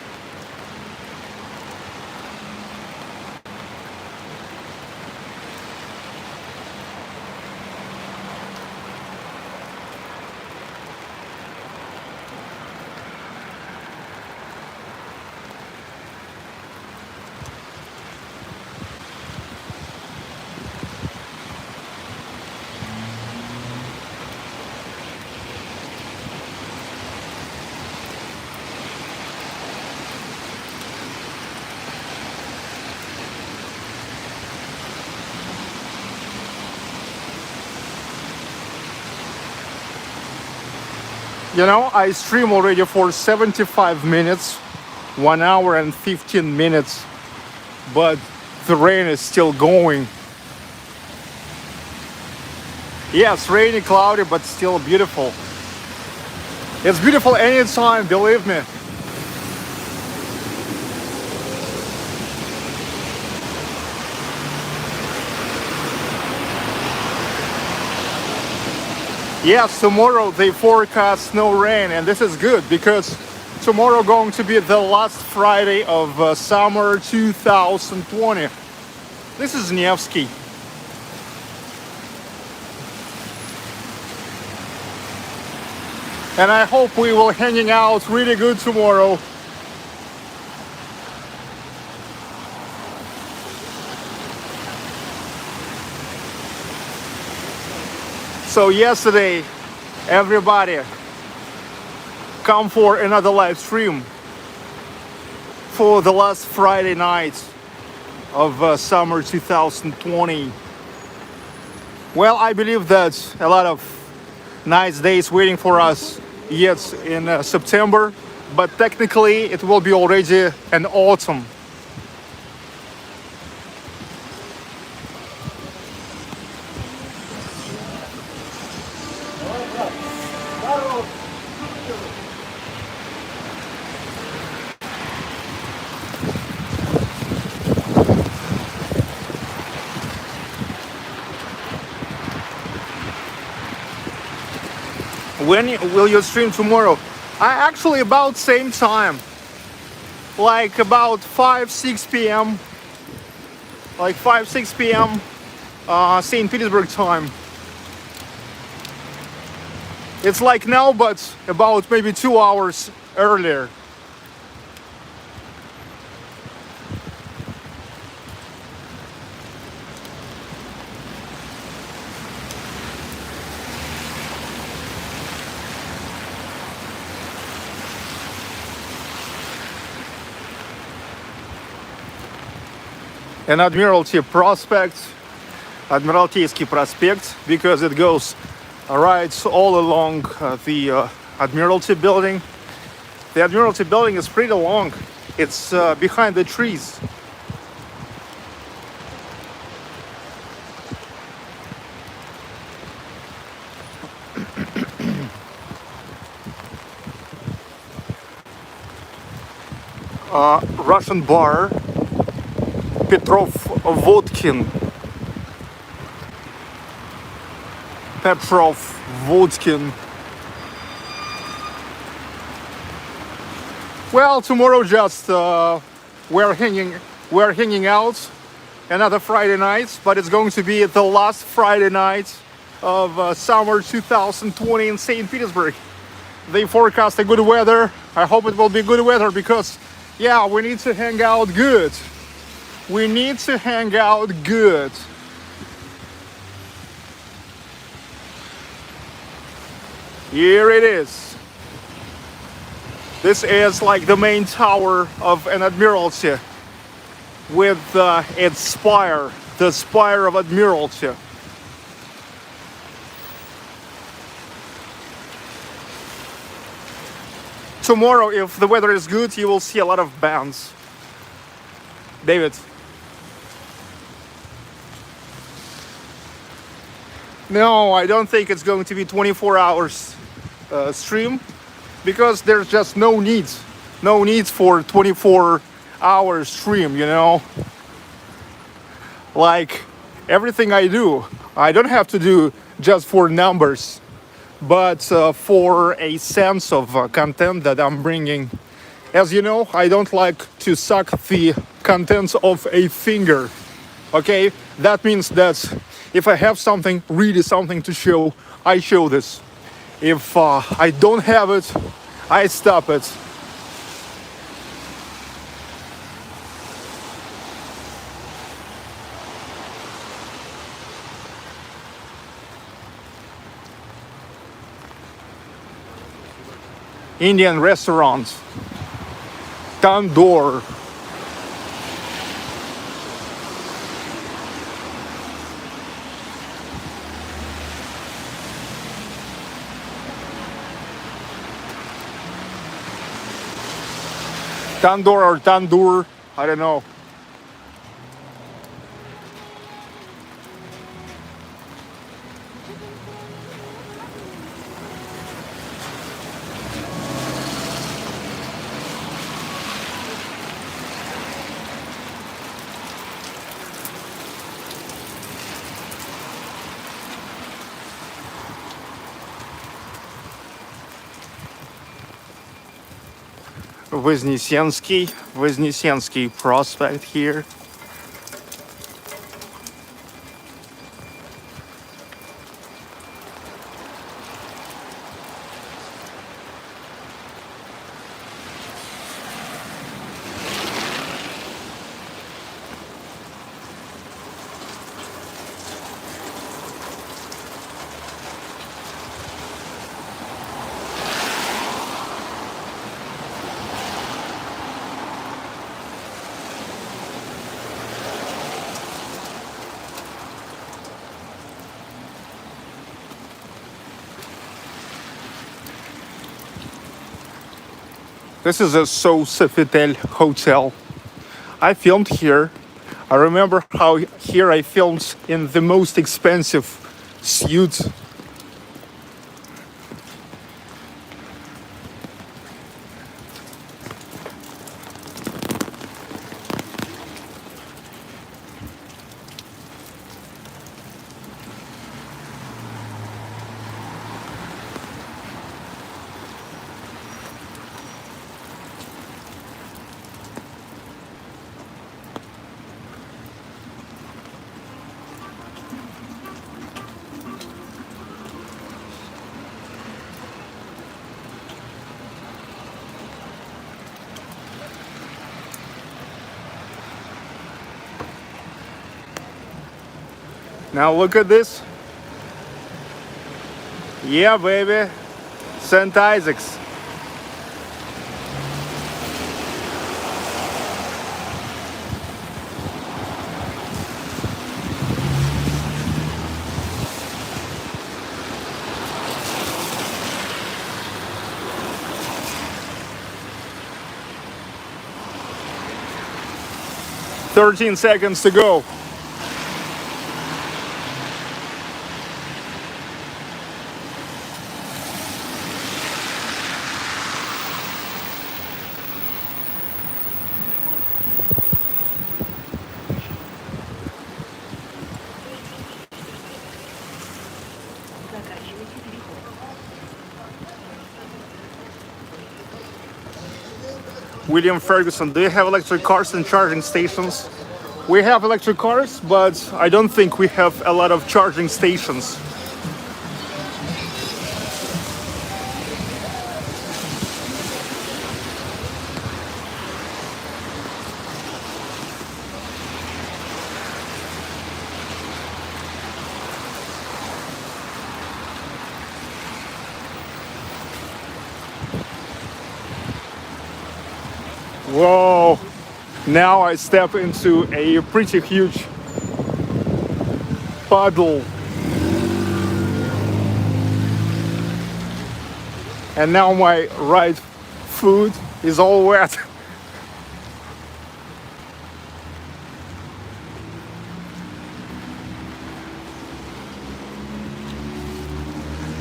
You know, I stream already for 75 minutes, 1 hour and 15 minutes, but the rain is still going. Yes, rainy, cloudy, but still beautiful. It's beautiful anytime, believe me. Yes, tomorrow they forecast no rain, and this is good because tomorrow going to be the last Friday of summer 2020. This is Nevsky. And I hope we will hanging out really good tomorrow. So yesterday, everybody come for another live stream for the last Friday night of summer 2020. Well, I believe that a lot of nice days waiting for us yet in September, but technically it will be already an autumn. When will you stream tomorrow? I actually about same time, like about 5-6 p.m. Like 5-6 p.m. St. Petersburg time. It's like now, but about maybe 2 hours earlier. And Admiralty Prospect, Admiralteyский Prospect, because it goes right all along the Admiralty building. The Admiralty building is pretty long. It's behind the trees. Russian bar, Petrov Vodkin. Petrov, Vodkin. Well, tomorrow just we're hanging out another Friday night, but it's going to be the last Friday night of summer 2020 in St. Petersburg. They forecast a good weather. I hope it will be good weather because, yeah, we need to hang out good. We need to hang out good. Here it is. This is like the main tower of an admiralty with its spire, the spire of admiralty. Tomorrow, if the weather is good, you will see a lot of bands. David. No, I don't think it's going to be 24 hours stream because there's just no need for 24 hour stream, you know. Like everything I do, I don't have to do just for numbers, but for a sense of content that I'm bringing. As you know, I don't like to suck the contents of a finger. Okay, that means that if I have something, really something to show, I show this. If I don't have it, I stop it. Indian restaurants, tandoor. Tandoor or tandoor, I don't know. Вознесенский prospect here. This is a Sofitel hotel. I filmed here. I remember how here I filmed in the most expensive suite. Now look at this. Yeah, baby. St. Isaac's. "13 seconds to go." William Ferguson, do you have electric cars and charging stations? We have electric cars, but I don't think we have a lot of charging stations. Whoa! Now I step into a pretty huge puddle. And now my right foot is all wet.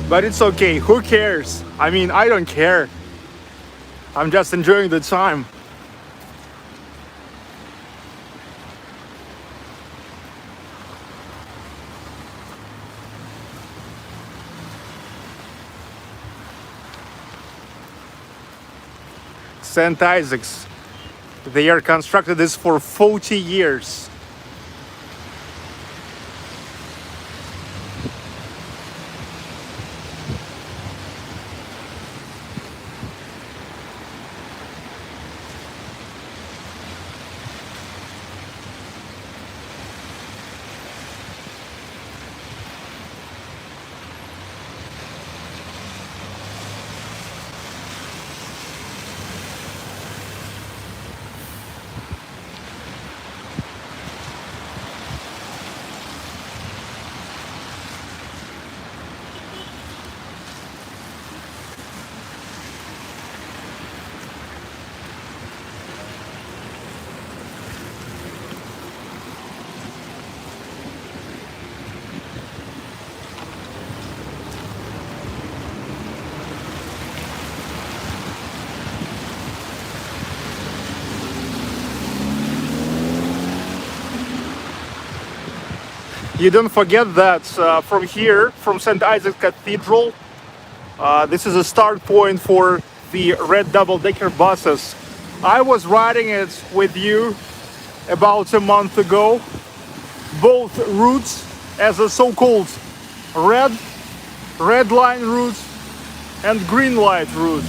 But it's okay, who cares? I mean, I don't care. I'm just enjoying the time. St. Isaac's. They are constructed this for 40 years. You don't forget that from here, from St. Isaac's Cathedral, this is a start point for the red double-decker buses. I was riding it with you about a month ago. Both routes as a so-called red line route and green light route.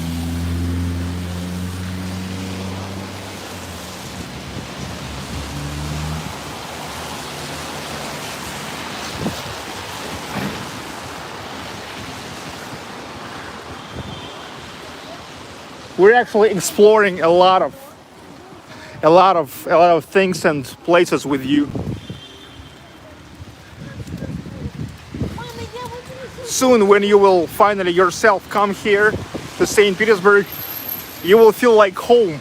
We're actually exploring a lot of things and places with you. Soon, when you will finally yourself come here to St. Petersburg, you will feel like home.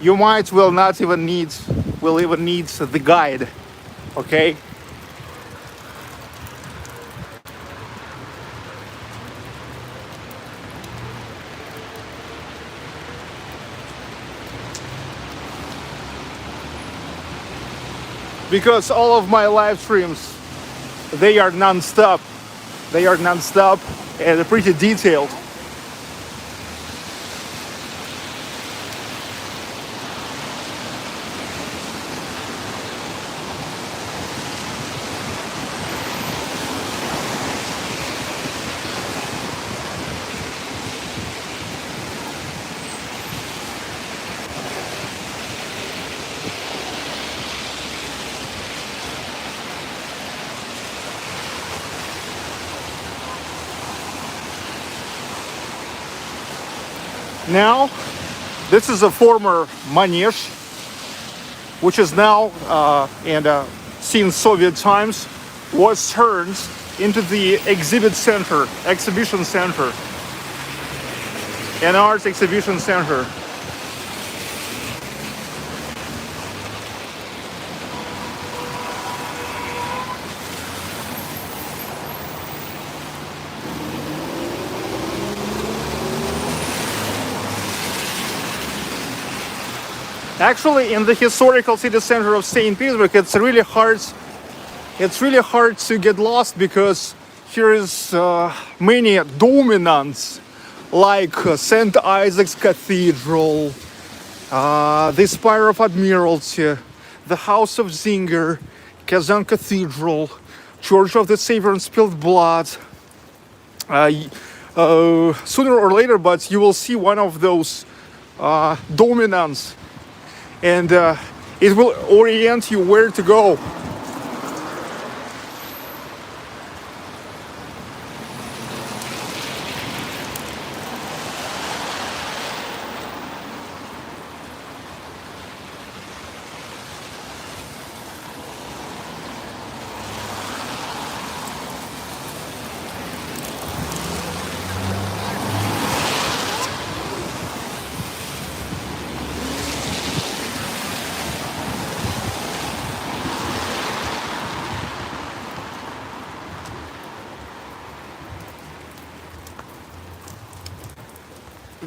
You might will even need the guide, okay? Because all of my live streams, they are non-stop. They are non-stop and pretty detailed. Now, this is a former manege, which is now, since Soviet times, was turned into the exhibition center, an arts exhibition center. Actually, in the historical city center of St. Petersburg, it's really hard to get lost because here is many dominants like St. Isaac's Cathedral, the Spire of Admiralty, the House of Zinger, Kazan Cathedral, Church of the Savior and Spilled Blood. Sooner or later, but you will see one of those dominants, and it will orient you where to go.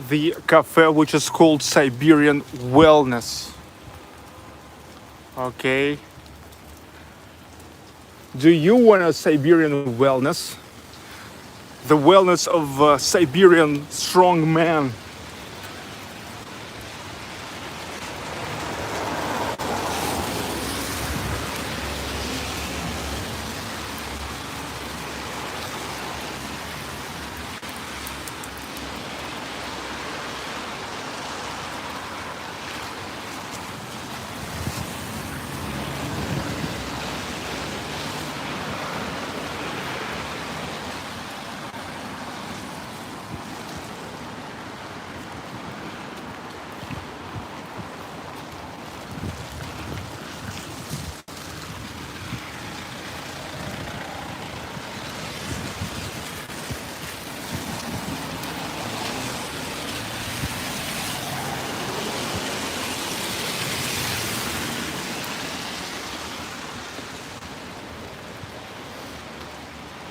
The cafe, which is called Siberian Wellness. Okay. Do you want a Siberian wellness? The wellness of a Siberian strong man.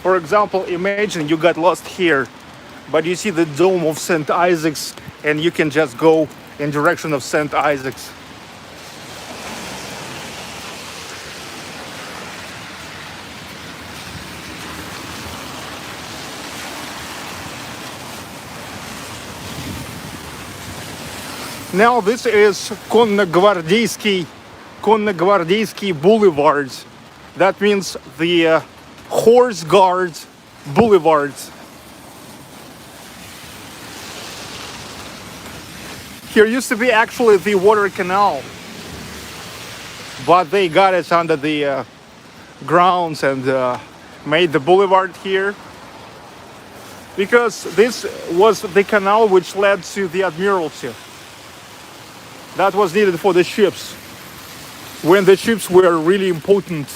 For example, imagine you got lost here, but you see the dome of St. Isaac's and you can just go in direction of St. Isaac's. Now this is Konno-Gvardeyski Boulevard. That means the Horse Guard Boulevard. Here used to be actually the water canal, but they got it under the grounds and made the boulevard here, because this was the canal which led to the Admiralty. That was needed for the ships, when the ships were really important.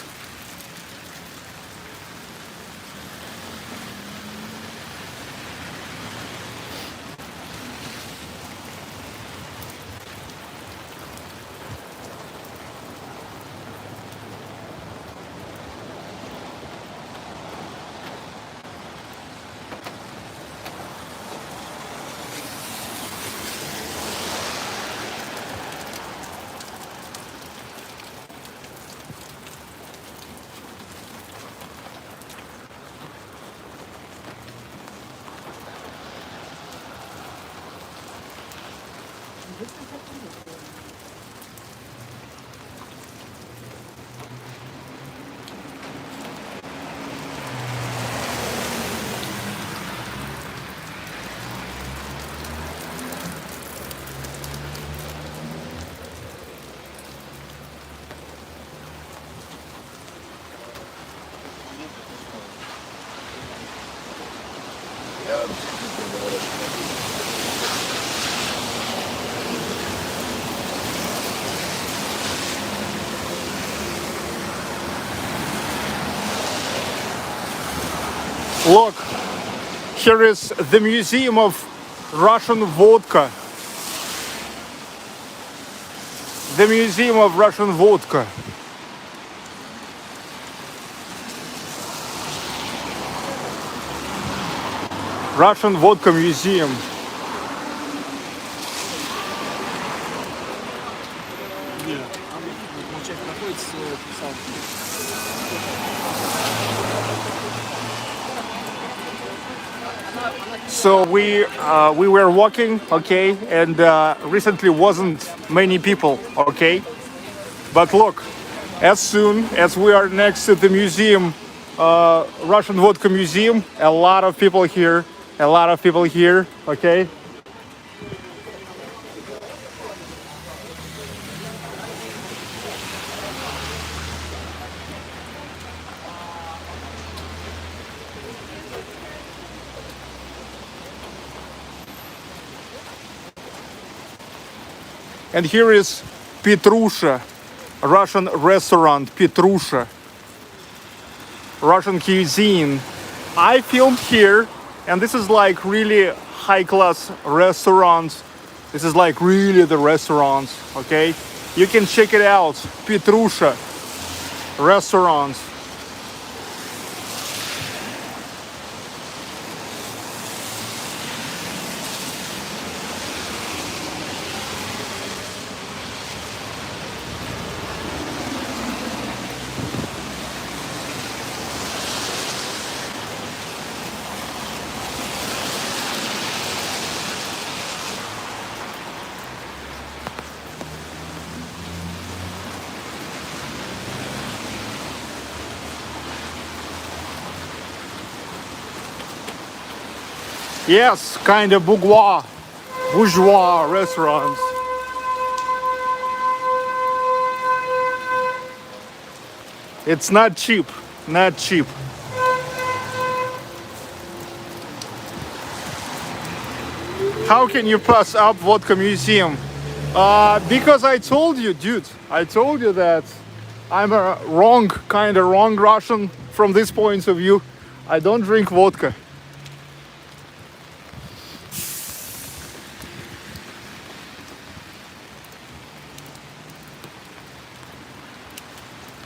Look, here is the Museum of Russian Vodka. The Museum of Russian Vodka. Russian Vodka Museum. So we were walking, okay, and recently wasn't many people, okay. But look, as soon as we are next to the museum, Russian vodka museum, a lot of people here, okay. And here is Petrusha, Russian restaurant, Petrusha, Russian cuisine. I filmed here, and this is like really high-class restaurants. This is like really the restaurants, okay? You can check it out, Petrusha restaurants. Yes, kind of bourgeois restaurants. It's not cheap, not cheap. How can you pass up vodka museum? Because I told you, dude, I told you that I'm a kind of wrong Russian from this point of view. I don't drink vodka.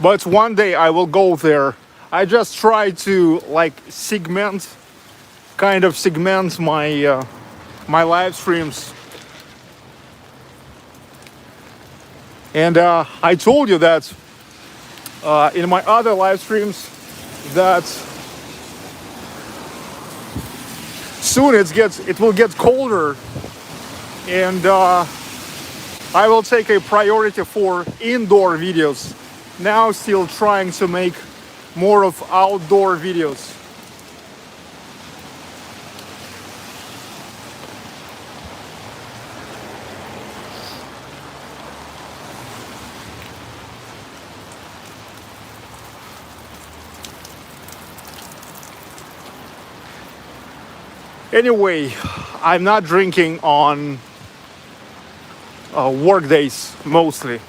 But one day I will go there. I just try to like kind of segment my my live streams. And I told you that in my other live streams that soon it will get colder, and I will take a priority for indoor videos. Now still trying to make more of outdoor videos. Anyway, I'm not drinking on work days mostly.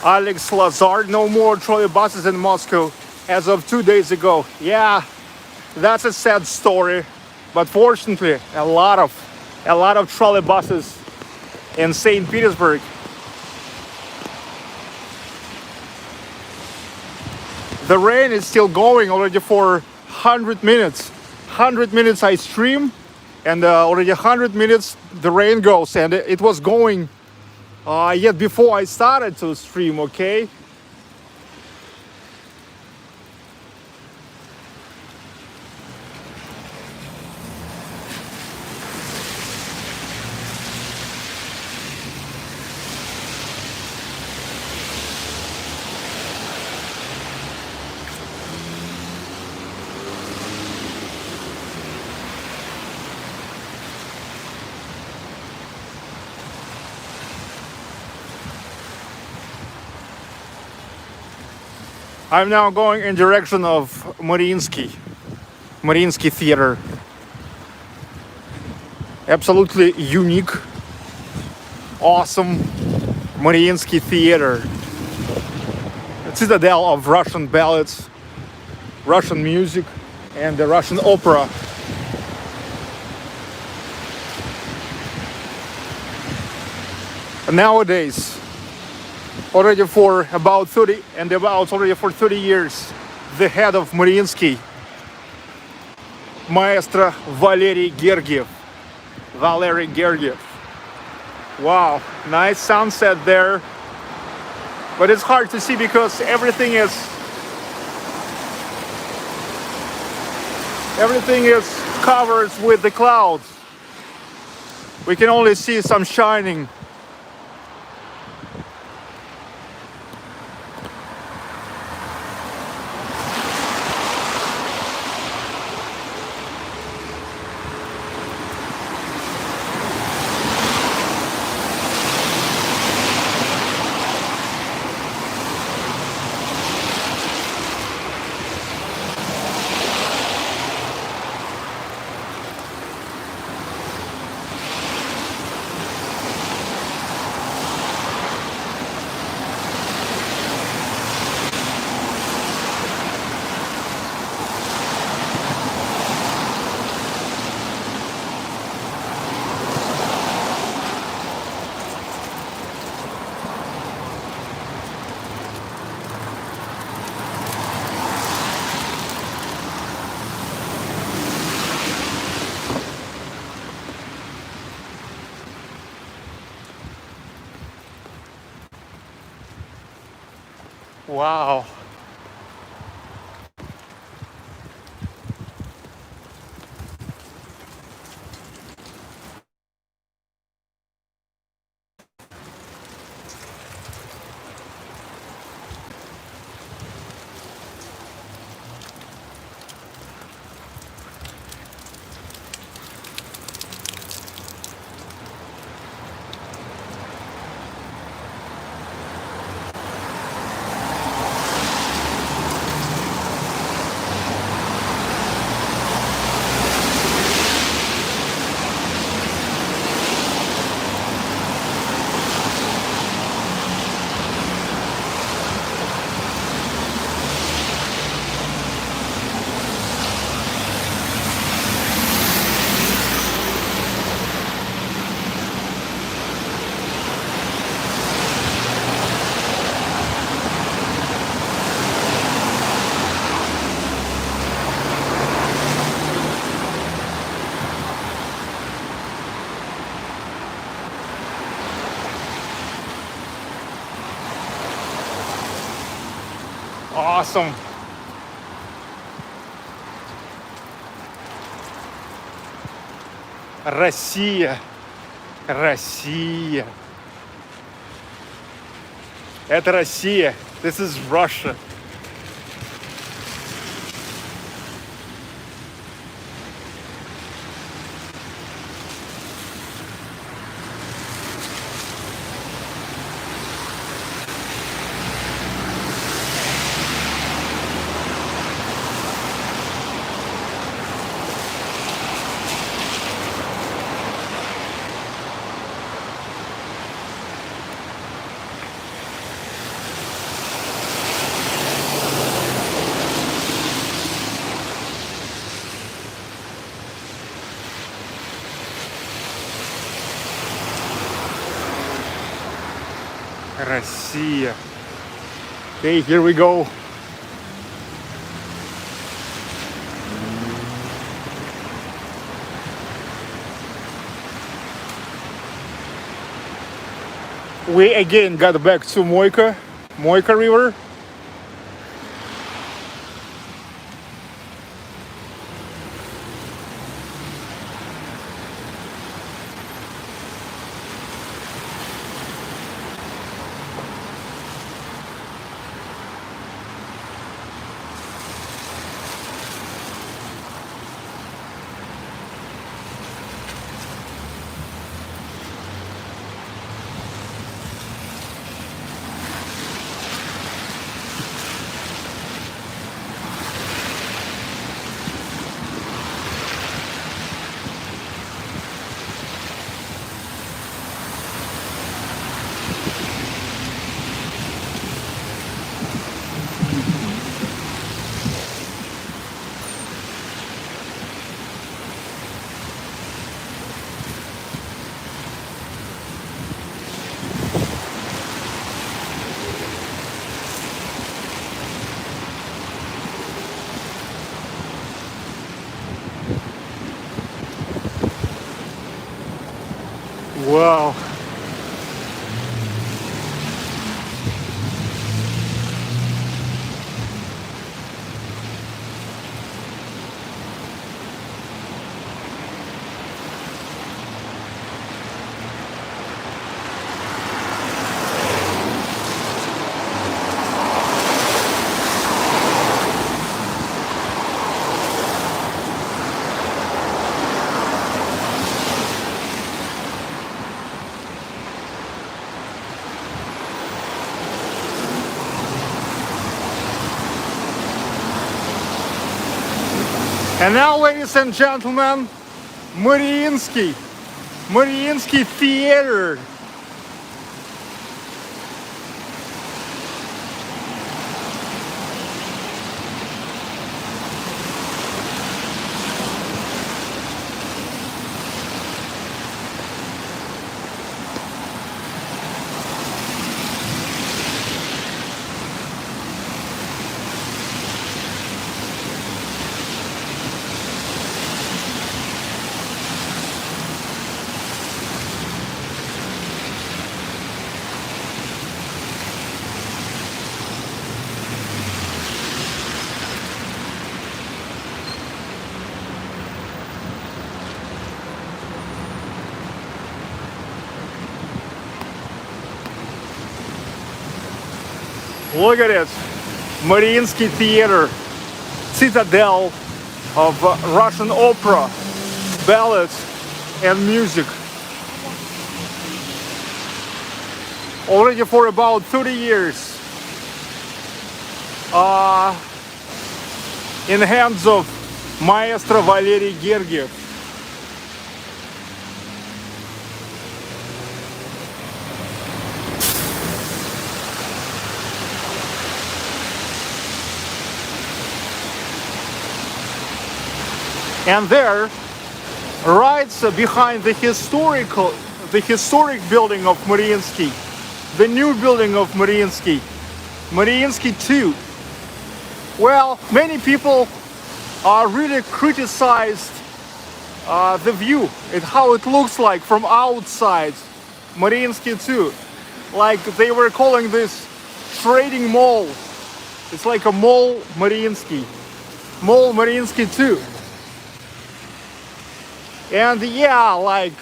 Alex Lazar, no more trolley buses in Moscow as of 2 days ago. Yeah, that's a sad story, but fortunately, a lot of trolley buses in St. Petersburg. The rain is still going already for 100 minutes. 100 minutes I stream, and already 100 minutes the rain goes, and it was going yet before I started to stream, okay? I'm now going in direction of Mariinsky Theater. Absolutely unique, awesome Mariinsky Theater. A citadel of Russian ballads, Russian music, and the Russian opera. Nowadays, already for 30 years, the head of Mariinsky Maestro Valery Gergiev. Valery Gergiev. Wow, nice sunset there. But it's hard to see because everything is covered with the clouds. We can only see some shining. Wow. Awesome. Россия. Россия. Это Россия. This is Russia. Россия. Okay, here we go. We again got back to Moika River. Wow. And now, ladies and gentlemen, Mariinsky Theater. Look at it, Mariinsky Theater, citadel of Russian opera, ballet, and music. Already for about 30 years, in the hands of Maestro Valery Gergiev. And there, right behind the historic building of Mariinsky, the new building of Mariinsky, Mariinsky 2. Well, many people really criticized the view and how it looks like from outside Mariinsky 2. Like they were calling this trading mall. It's like a mall Mariinsky 2. And yeah, like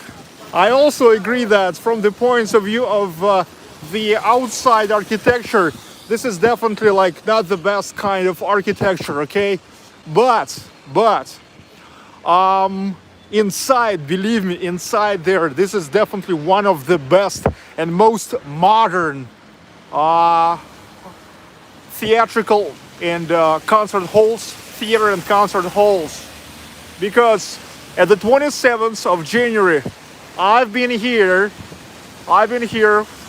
I also agree that from the points of view of the outside architecture, this is definitely like not the best kind of architecture, okay? But inside, believe me, inside there, this is definitely one of the best and most modern theatrical and concert halls, theater and concert halls, because at the 27th of January, I've been here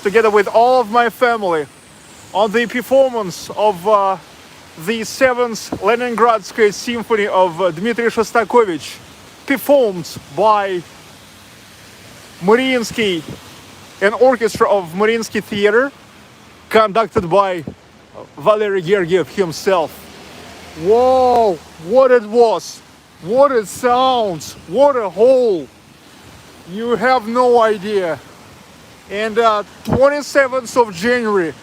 together with all of my family on the performance of the 7th Leningradskaya Symphony of Dmitry Shostakovich, performed by Mariinsky, an orchestra of Mariinsky Theater, conducted by Valery Gergiev himself. Whoa, what it was! What it sounds, what a hole. You have no idea. And 27th of January,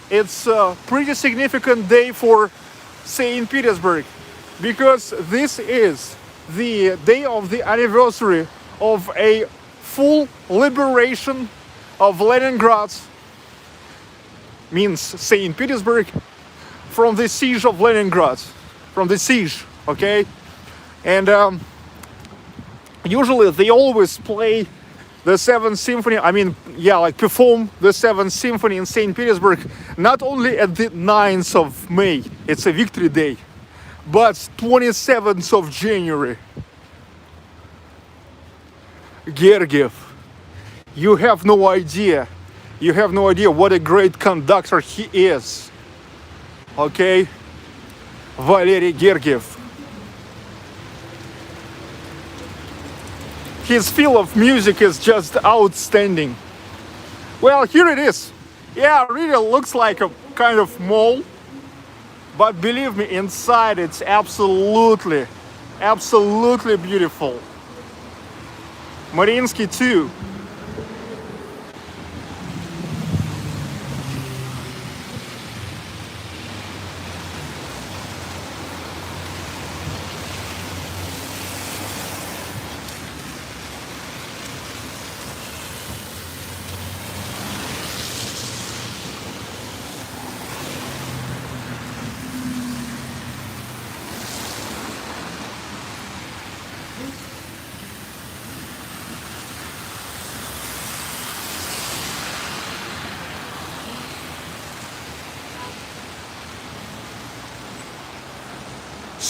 it's a pretty significant day for St. Petersburg, because this is the day of the anniversary of a full liberation of Leningrad, means St. Petersburg, from the siege of Leningrad, from the siege, okay? And usually they always play the 7th Symphony, perform the 7th Symphony in St. Petersburg, not only at the 9th of May, it's a victory day, but 27th of January. Gergiev, you have no idea what a great conductor he is, okay? Valery Gergiev. His feel of music is just outstanding. Well, here it is. Yeah, it really looks like a kind of mall, but believe me, inside it's absolutely beautiful. Mariinsky 2.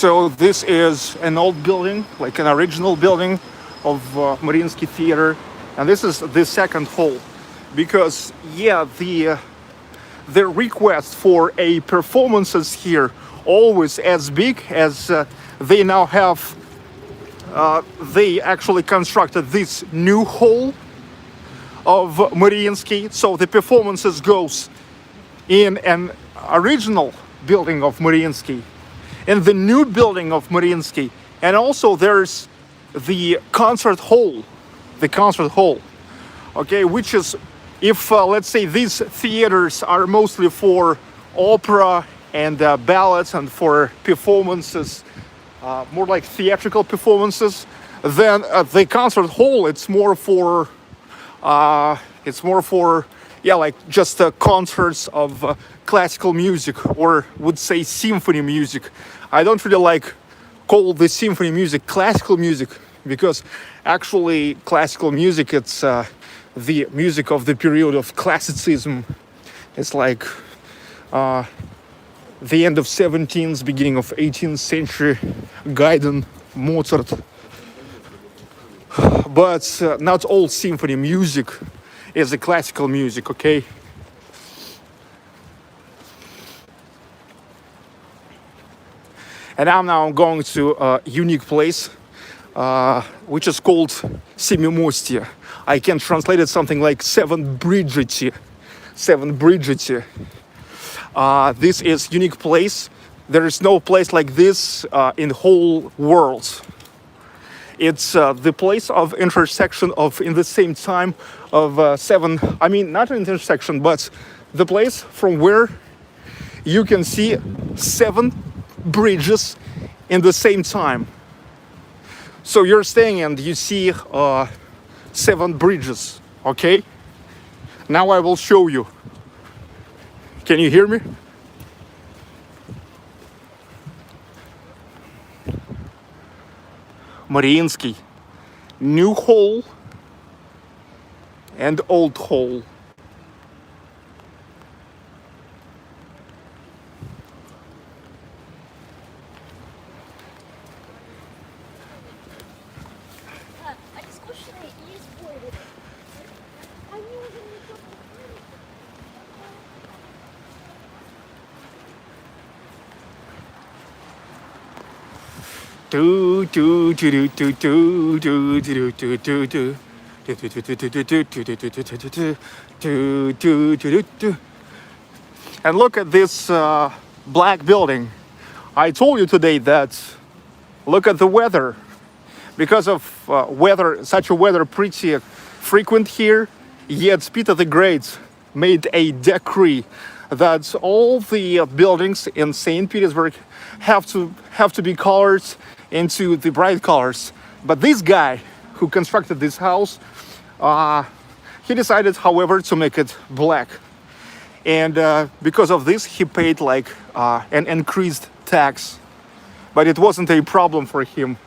So this is an old building, like an original building of Mariinsky Theater, and this is the second hall, because yeah, the request for a performances here always as big as they now have. They actually constructed this new hall of Mariinsky, so the performances goes in an original building of Mariinsky, in the new building of Mariinsky, and also there's the concert hall, okay, which is, if let's say these theaters are mostly for opera and ballets and for performances, more like theatrical performances, then the concert hall it's more for yeah, like just concerts of classical music, or would say symphony music. I don't really like call the symphony music classical music, because actually classical music it's the music of the period of classicism. It's like the end of 17th, beginning of 18th century, Haydn, Mozart. But not all symphony music is a classical music, okay? And I'm now going to a unique place, which is called Semimostia. I can translate it something like Seven Bridgety. This is unique place. There is no place like this in the whole world. It's the place of intersection of, in the same time, of seven, I mean, not an intersection, but the place from where you can see 7 bridges in the same time. So you're staying and you see 7 bridges, okay? Now I will show you. Can you hear me? Mariinsky, new hall and old hall. Do do do do do do do do do do. And look at this black building. I told you today that look at the weather. Because of weather, such a weather pretty frequent here, yet Peter the Great made a decree that all the buildings in St. Petersburg have to be colored into the bright colors. But this guy who constructed this house, he decided, however, to make it black. And because of this, he paid like an increased tax. But it wasn't a problem for him,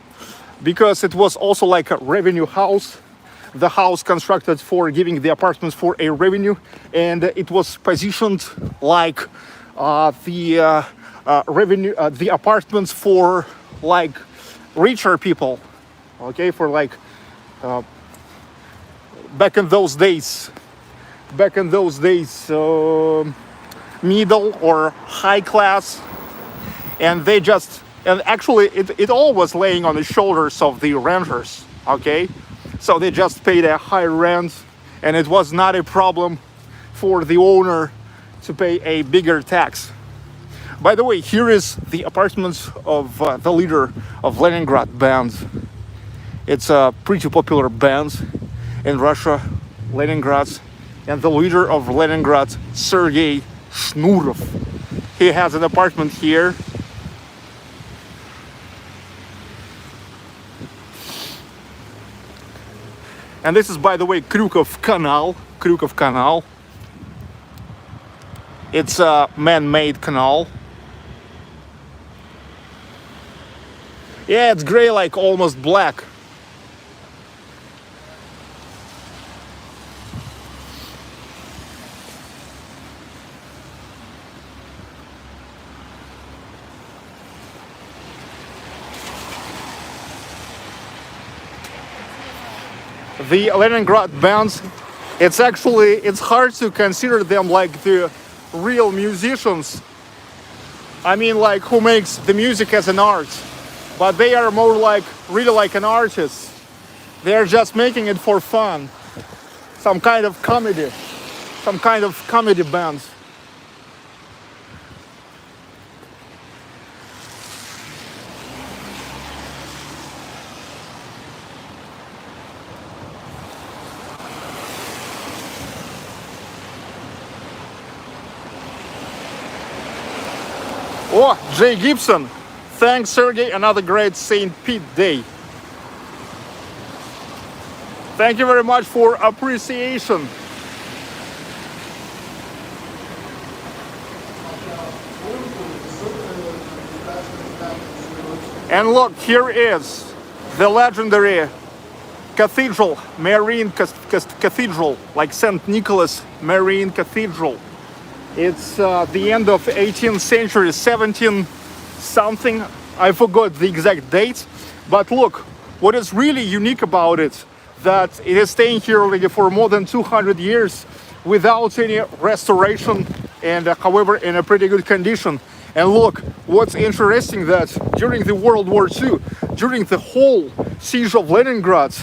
because it was also like a revenue house. The house constructed for giving the apartments for a revenue, and it was positioned like the revenue, the apartments for like richer people, okay, for like back in those days, middle or high class, and they just, and actually it all was laying on the shoulders of the renters, okay, so they just paid a high rent, and it was not a problem for the owner to pay a bigger tax. By the way, here is the apartments of the leader of Leningrad band. It's a pretty popular band in Russia, Leningrad, and the leader of Leningrad, Sergei Shnurov. He has an apartment here. And this is, by the way, Kryukov Canal. It's a man-made canal. Yeah, it's gray, like almost black. The Leningrad bands, it's hard to consider them like the real musicians. I mean, like who makes the music as an art, but they are more like really like an artist. They're just making it for fun, some kind of comedy, some kind of comedy band. Oh, Jay Gibson. Thanks, Sergey. Another great St. Pete day. Thank you very much for appreciation. And look, here is the legendary cathedral, Marine Cathedral, like St. Nicholas Marine Cathedral. It's the end of 18th century, 17 something. I forgot the exact date. But look, what is really unique about it, that it is staying here already for more than 200 years without any restoration and however in a pretty good condition. And look, what's interesting that during the World War II, during the whole siege of Leningrad,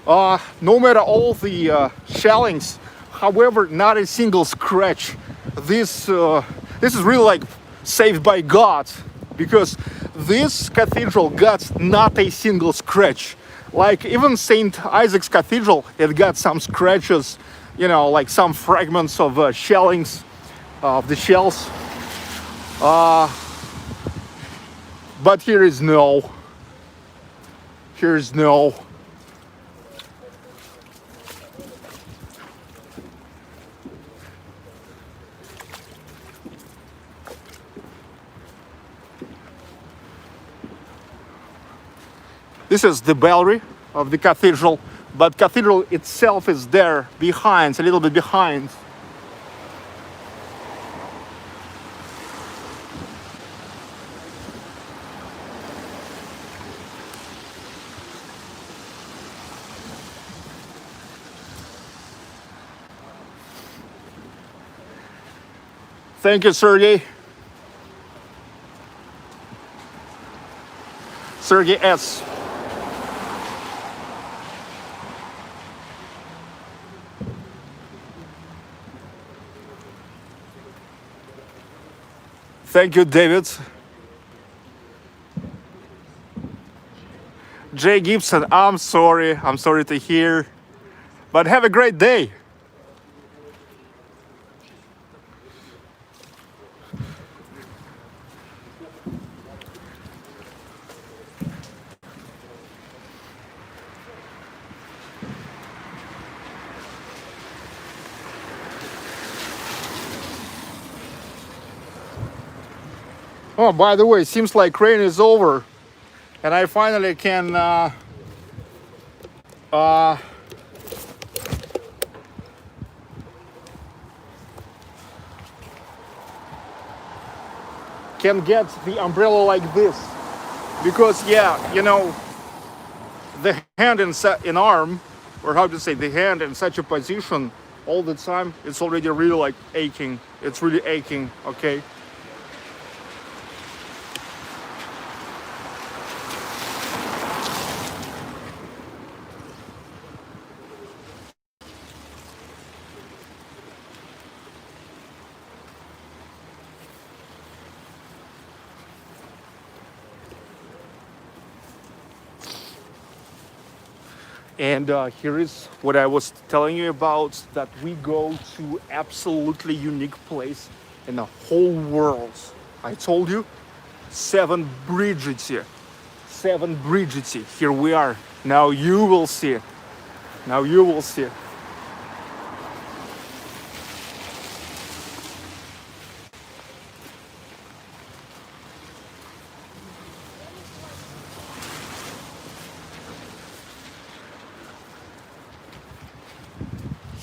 no matter all the shellings, however, not a single scratch. This is really like saved by God, because this cathedral got not a single scratch. Like even St. Isaac's Cathedral, it got some scratches, you know, like some fragments of shellings, of the shells. But here is no. Here is no. This is the belfry of the cathedral, but cathedral itself is there behind, a little bit behind. Thank you, Sergey. Sergey S. Thank you, David. Jay Gibson, I'm sorry to hear, but have a great day. Oh, by the way, seems like rain is over, and I finally can get the umbrella like this, because yeah, you know, the hand in arm, or how to say, the hand in such a position all the time, it's already really like aching. It's really aching. Okay. And here is what I was telling you about, that we go to absolutely unique place in the whole world. I told you, Seven Bridges. Seven Bridges. Here we are. Now you will see. Now you will see.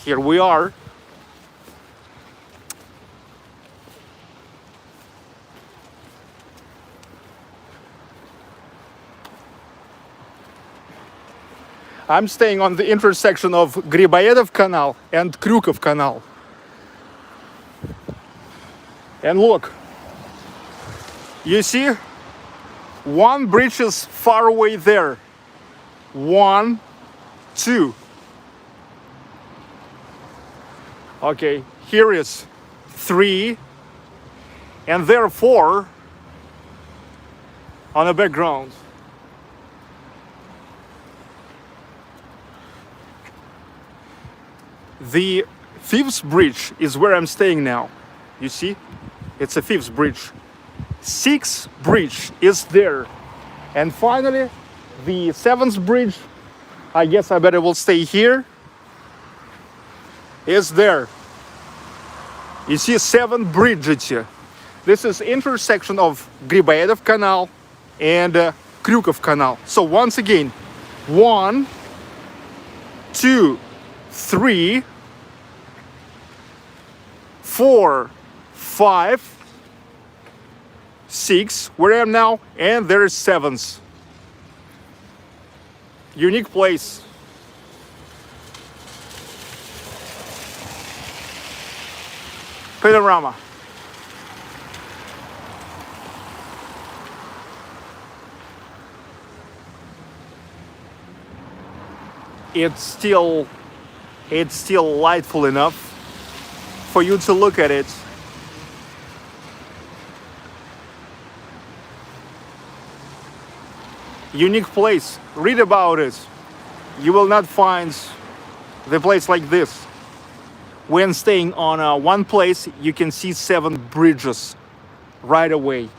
Here we are. I'm staying on the intersection of Griboyedov Canal and Kryukov Canal. And look, you see, one bridge is far away there. 1, 2. Okay, here is 3, and there are 4 on the background. The 5th bridge is where I'm staying now. You see? It's a 5th bridge. 6th bridge is there. And finally, the 7th bridge, I guess I better will stay here, is there. You see 7 bridges here. This is intersection of Griboyedov Canal and Kryukov Canal. So once again, 1, 2, 3, 4, 5, 6, where I am now, and there is 7th. Unique place. Panorama. It's still lightful enough for you to look at it. Unique place. Read about it. You will not find the place like this. When staying on one place, you can see 7 bridges right away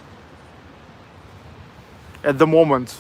at the moment.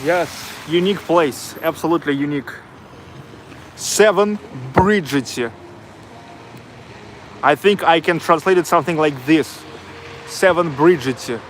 Yes, unique place, absolutely unique. 7 bridges here. I think I can translate it something like this. 7 bridges here.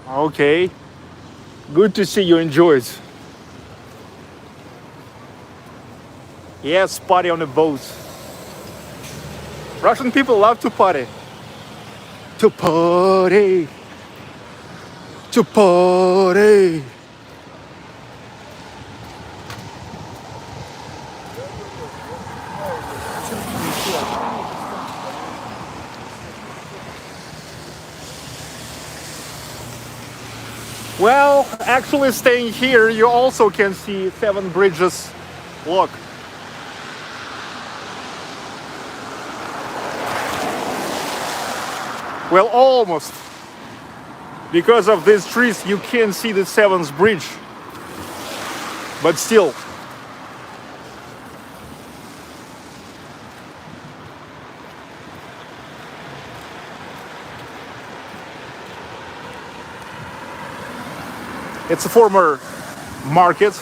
Okay, good to see you enjoy it. Yes, party on a boat. Russian people love to party. To party. To party. Well, actually staying here, you also can see 7 bridges. Look. Well, almost. Because of these trees, you can't see the 7th bridge. But still. It's a former market.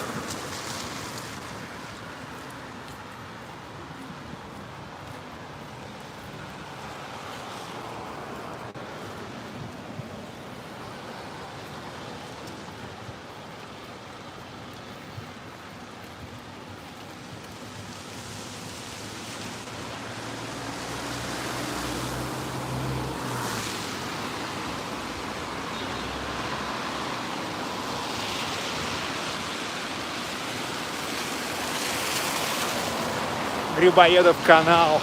Грибоедов канал.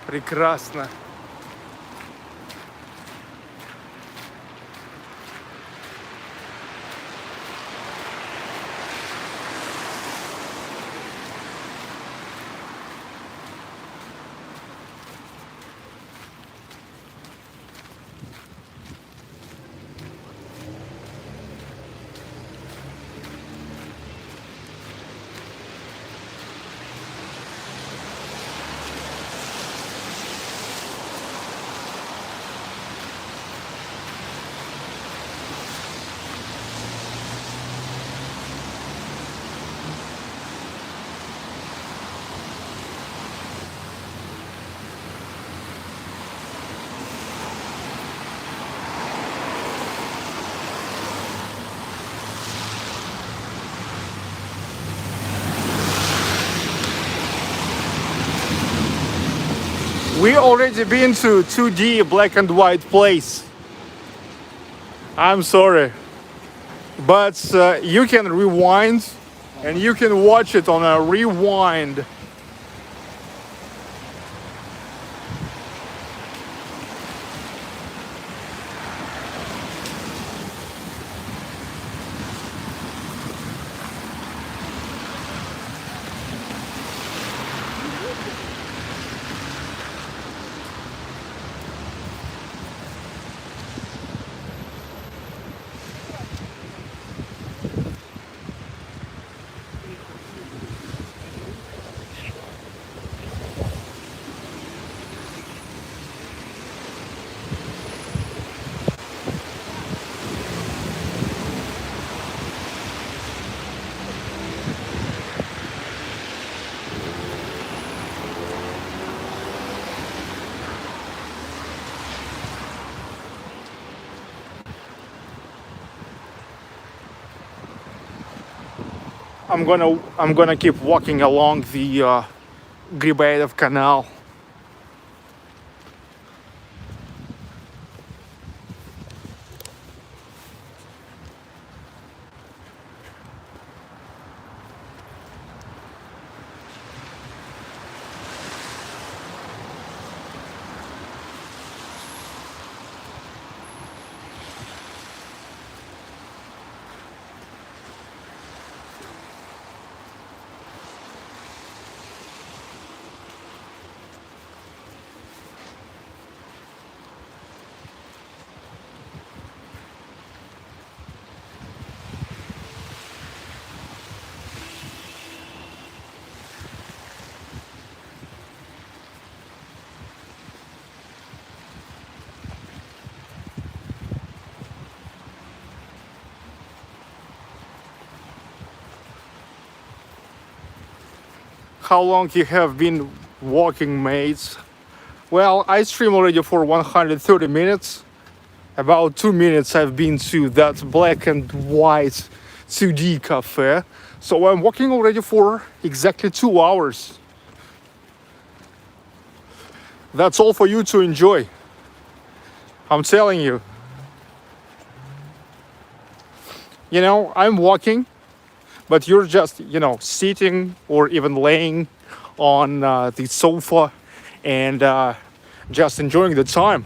Прекрасно. We already been to 2D black and white place. I'm sorry, but you can rewind and you can watch it on a rewind. I'm gonna keep walking along the Грибоедов canal. How long you have been walking, mates? Well, I stream already for 130 minutes. About 2 minutes I've been to that black and white 2D cafe. So I'm walking already for exactly 2 hours. That's all for you to enjoy. I'm telling you. You know, I'm walking, but you're just, sitting or even laying on the sofa and just enjoying the time,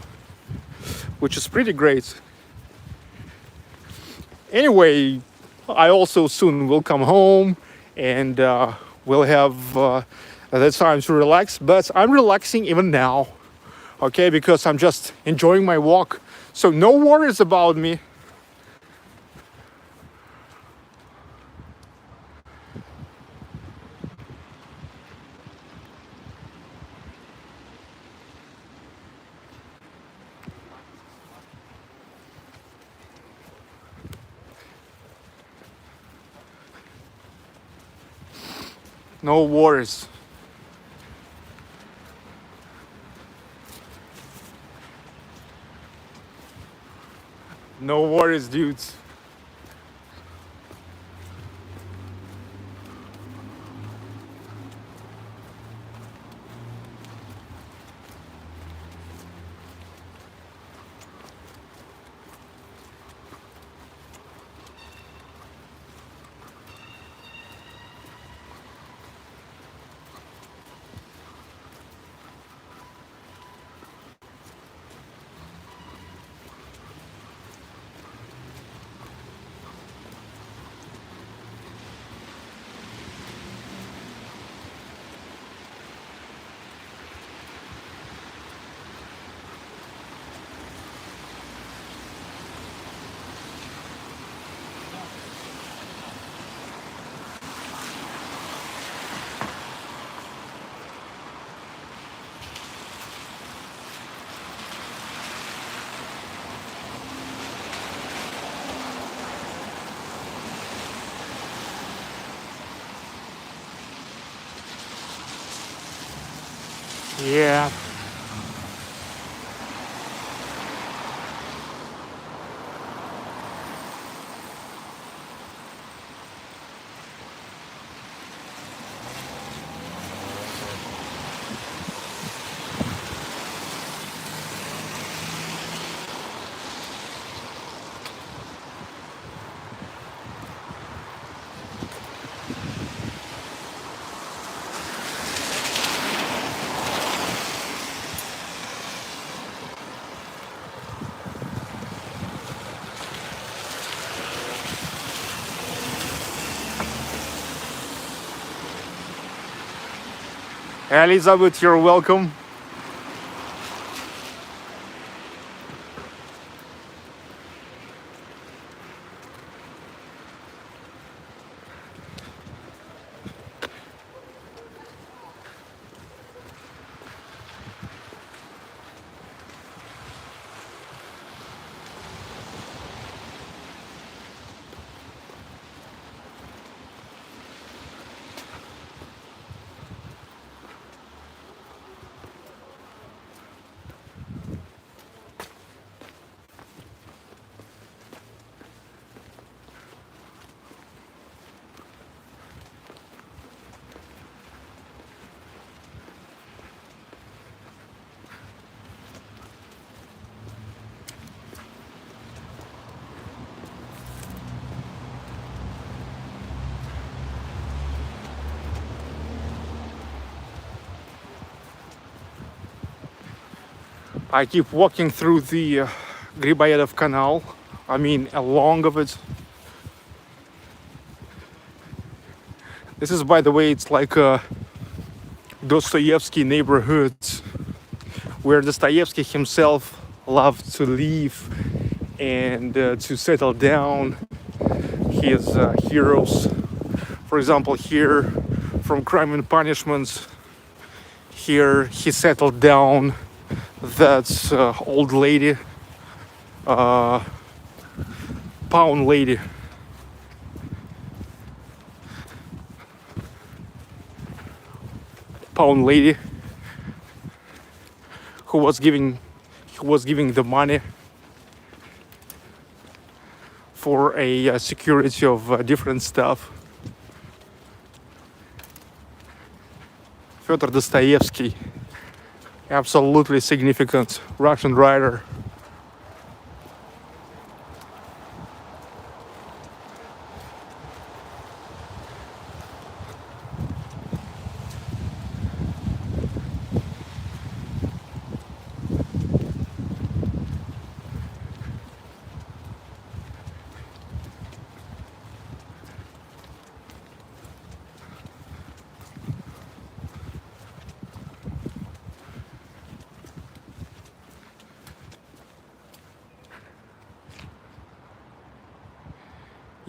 which is pretty great. Anyway, I also soon will come home and we'll have the time to relax, but I'm relaxing even now, okay, because I'm just enjoying my walk. So no worries about me. No worries. No worries, dudes. Yeah. Elizabeth, you're welcome. I keep walking through the Griboyedov Canal. I mean, along of it. This is, by the way, it's like a Dostoevsky neighborhood where Dostoevsky himself loved to live and to settle down. His heroes, for example, here from Crime and Punishments, here he settled down. That's old lady, pound lady. Pound lady who was giving the money for a security of different stuff. Fyodor Dostoevsky, absolutely significant Russian writer.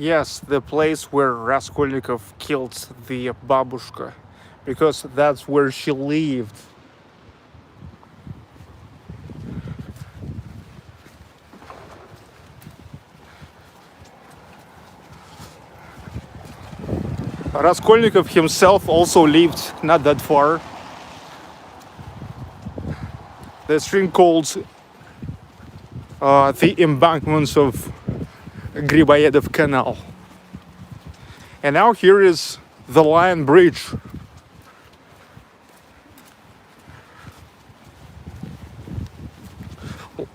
Yes, the place where Raskolnikov killed the babushka, because that's where she lived. Raskolnikov himself also lived not that far. The stream called the embankments of Griboyedov Canal. And now here is the Lion Bridge.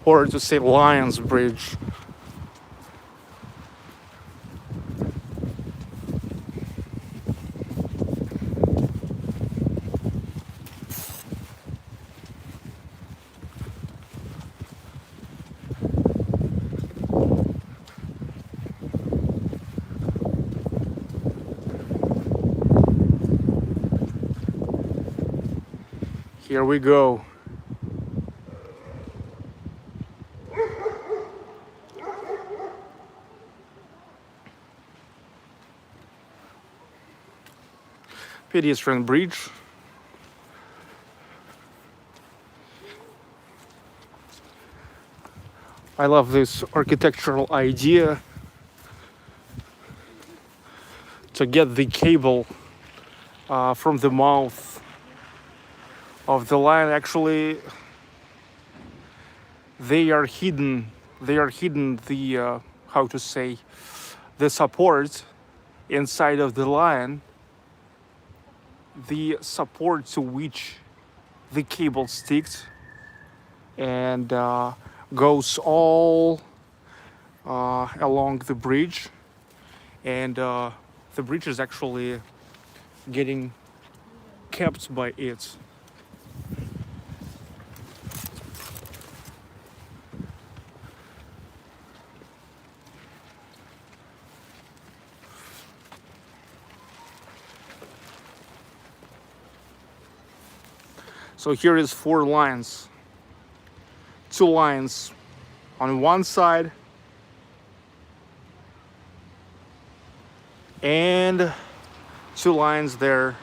Or to say Lion's Bridge. Here we go. Pedestrian bridge. I love this architectural idea to get the cable from the mouth of the line. Actually, they are hidden. They are hidden the how to say, the support inside of the line. The support to which the cable sticks and goes all along the bridge, and the bridge is actually getting kept by it. So here is 4 lines. 2 lines on one side and 2 lines there.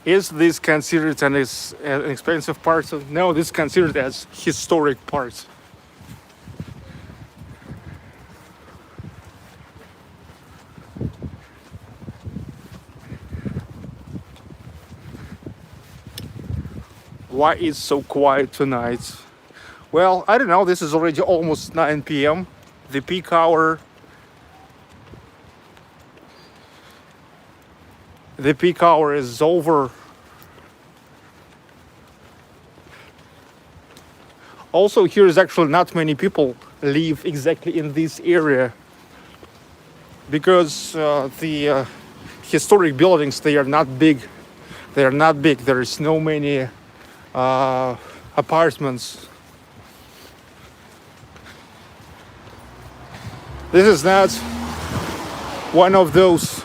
Is this considered an expensive part? No, this is considered as historic part. Why is so quiet tonight? Well, I don't know. This is already almost 9 p.m. The peak hour. The peak hour is over. Also, here is actually not many people live exactly in this area, because the historic buildings, they are not big. They are not big. There is no many apartments. This is not one of those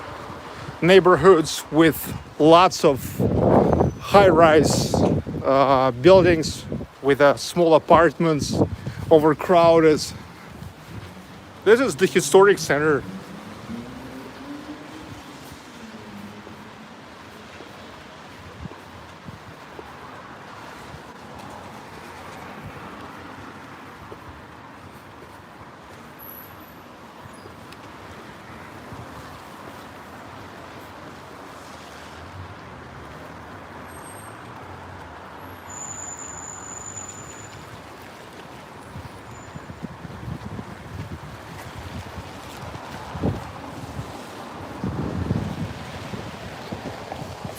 neighborhoods with lots of high-rise buildings with small apartments, overcrowded. This is the historic center.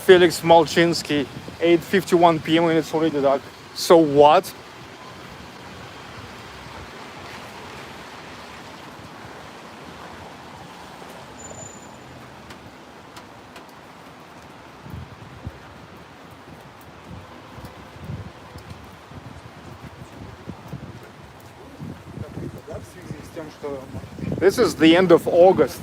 Felix Malczynski, 8:51 p.m. and it's already dark. So what? This is the end of August.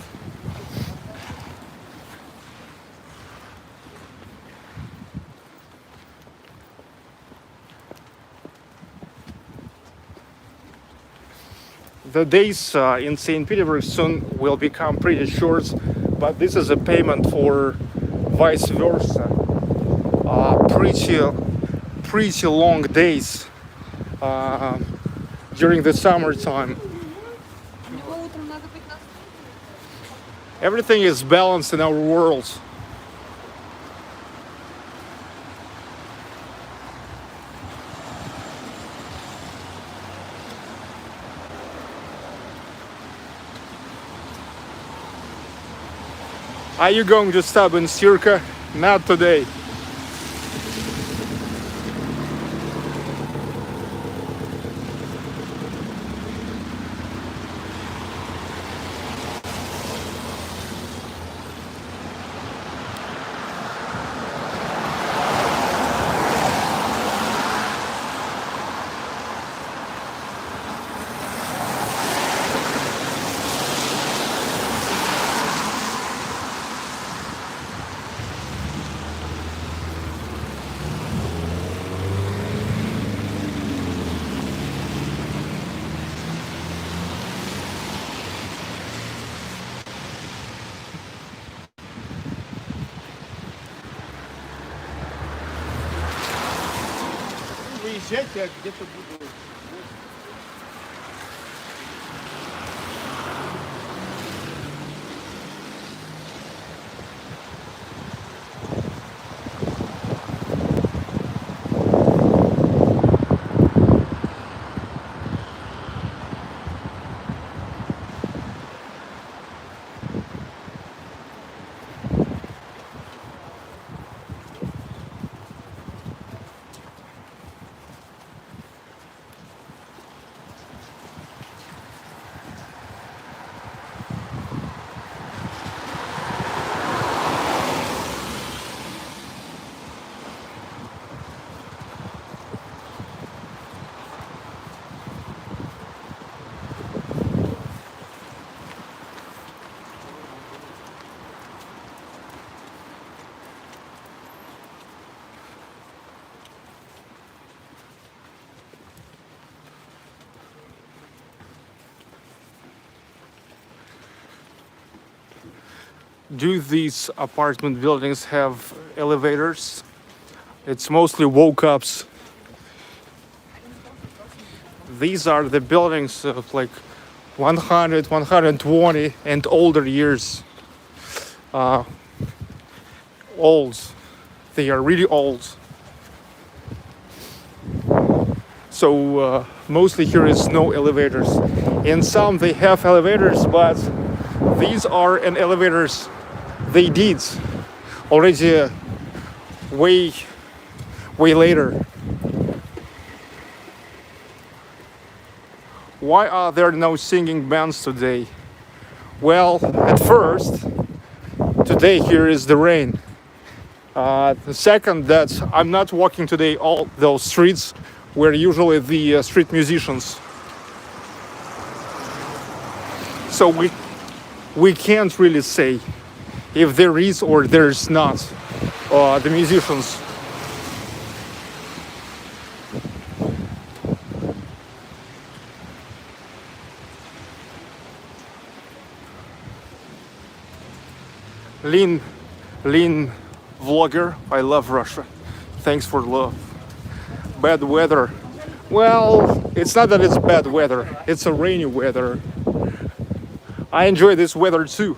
The days in St. Petersburg soon will become pretty short, but this is a payment for vice versa. Pretty long days during the summertime. Everything is balanced in our world. Are you going to stop in Circa? Not today. Выезжать, я где-то буду. Do these apartment buildings have elevators? It's mostly woke-ups. These are the buildings of like 100, 120 and older years. Old. They are really old. So mostly here is no elevators. In some they have elevators, but these are an elevators they did already way later. Why are there no singing bands today? Well, at first, today here is the rain. The second, that I'm not walking today all those streets where usually the street musicians. So we can't really say if there is or there's not the musicians lean, lean vlogger. I love Russia. Thanks for love. Bad weather. Well, it's not that it's bad weather. It's a rainy weather. I enjoy this weather too.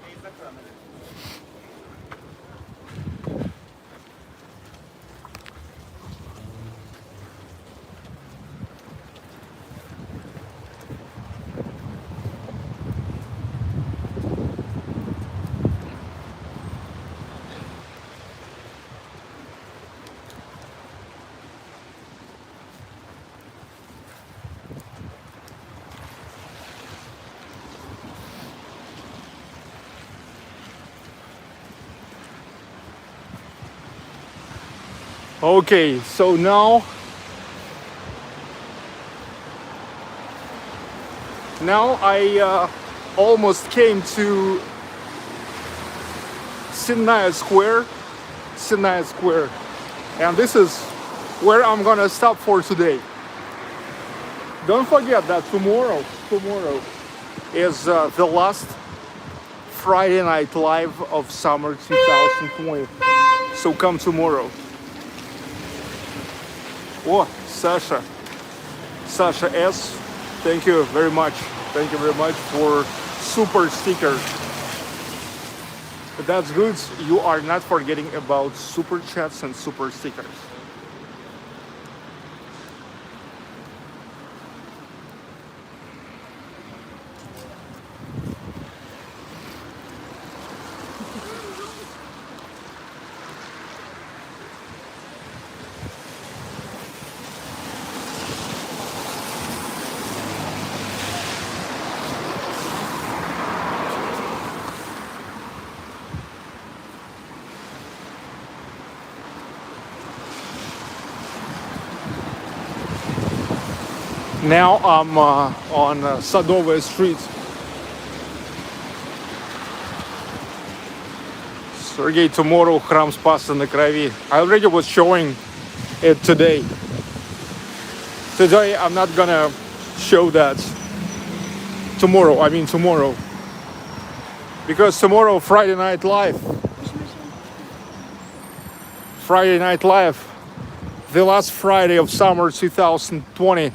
Okay, so now I almost came to Sinaya Square, and this is where I'm gonna stop for today. Don't forget that tomorrow is the last Friday Night Live of summer 2020. So come tomorrow. Oh, Sasha S, thank you very much. Thank you very much for super sticker. That's good. You are not forgetting about super chats and super stickers. Now I'm on Sadovaya Street. Sergey, tomorrow Храм Спаса на Крови. I already was showing it today. Today I'm not gonna show that. Tomorrow. Because tomorrow Friday Night Live. The last Friday of summer 2020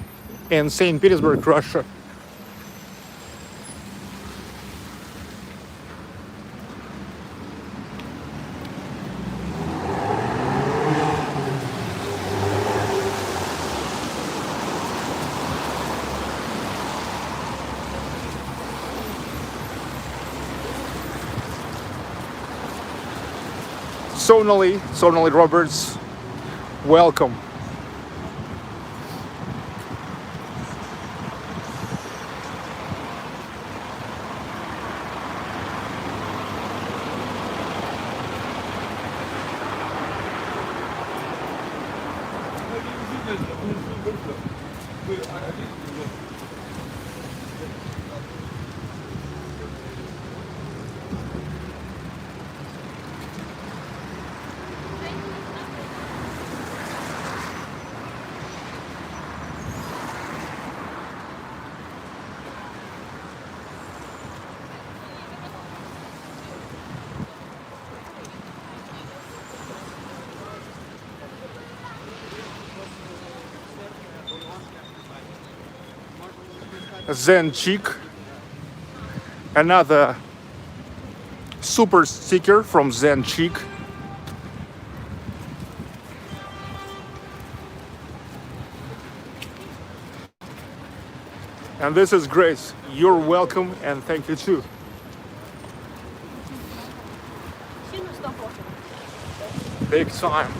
in St. Petersburg, Russia. Sonali Roberts, welcome. Zen Chic, another super sticker from Zen Chic. And this is Grace. You're welcome and thank you too. Big time.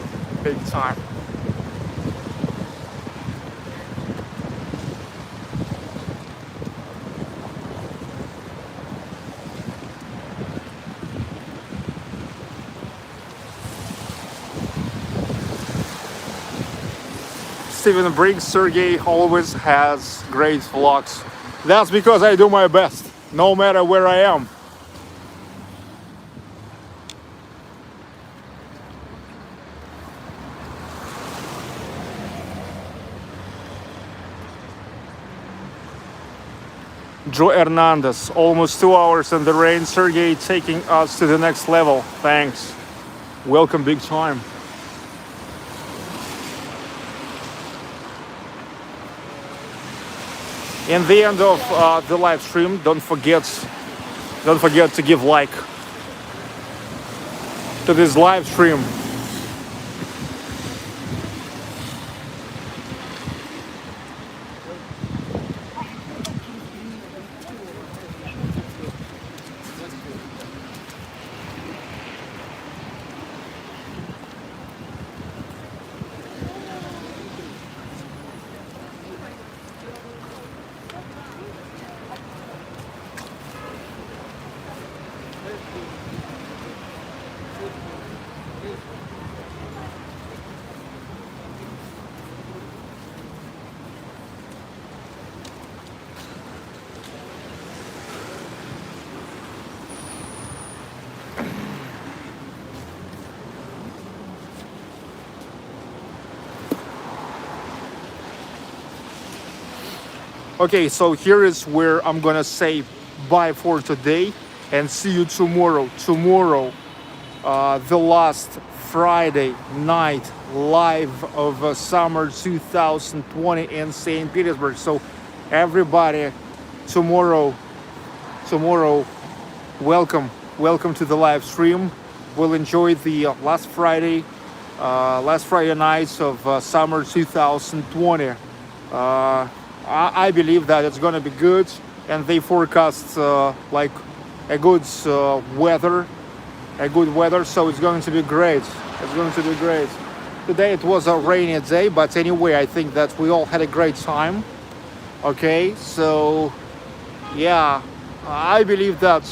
Steven Briggs, Sergey always has great vlogs. That's because I do my best, no matter where I am. Joe Hernandez, almost 2 hours in the rain. Sergey taking us to the next level. Thanks. Welcome big time. In the end of the live stream, don't forget to give like to this live stream. Okay, so here is where I'm gonna say bye for today and see you tomorrow. Tomorrow, the last Friday night live of summer 2020 in St. Petersburg. So everybody, tomorrow, welcome to the live stream. We'll enjoy the last Friday nights of summer 2020. I believe that it's gonna be good, and they forecast like a good weather, so it's going to be great. It's going to be great. Today it was a rainy day, but anyway, I think that we all had a great time. Okay, so yeah, I believe that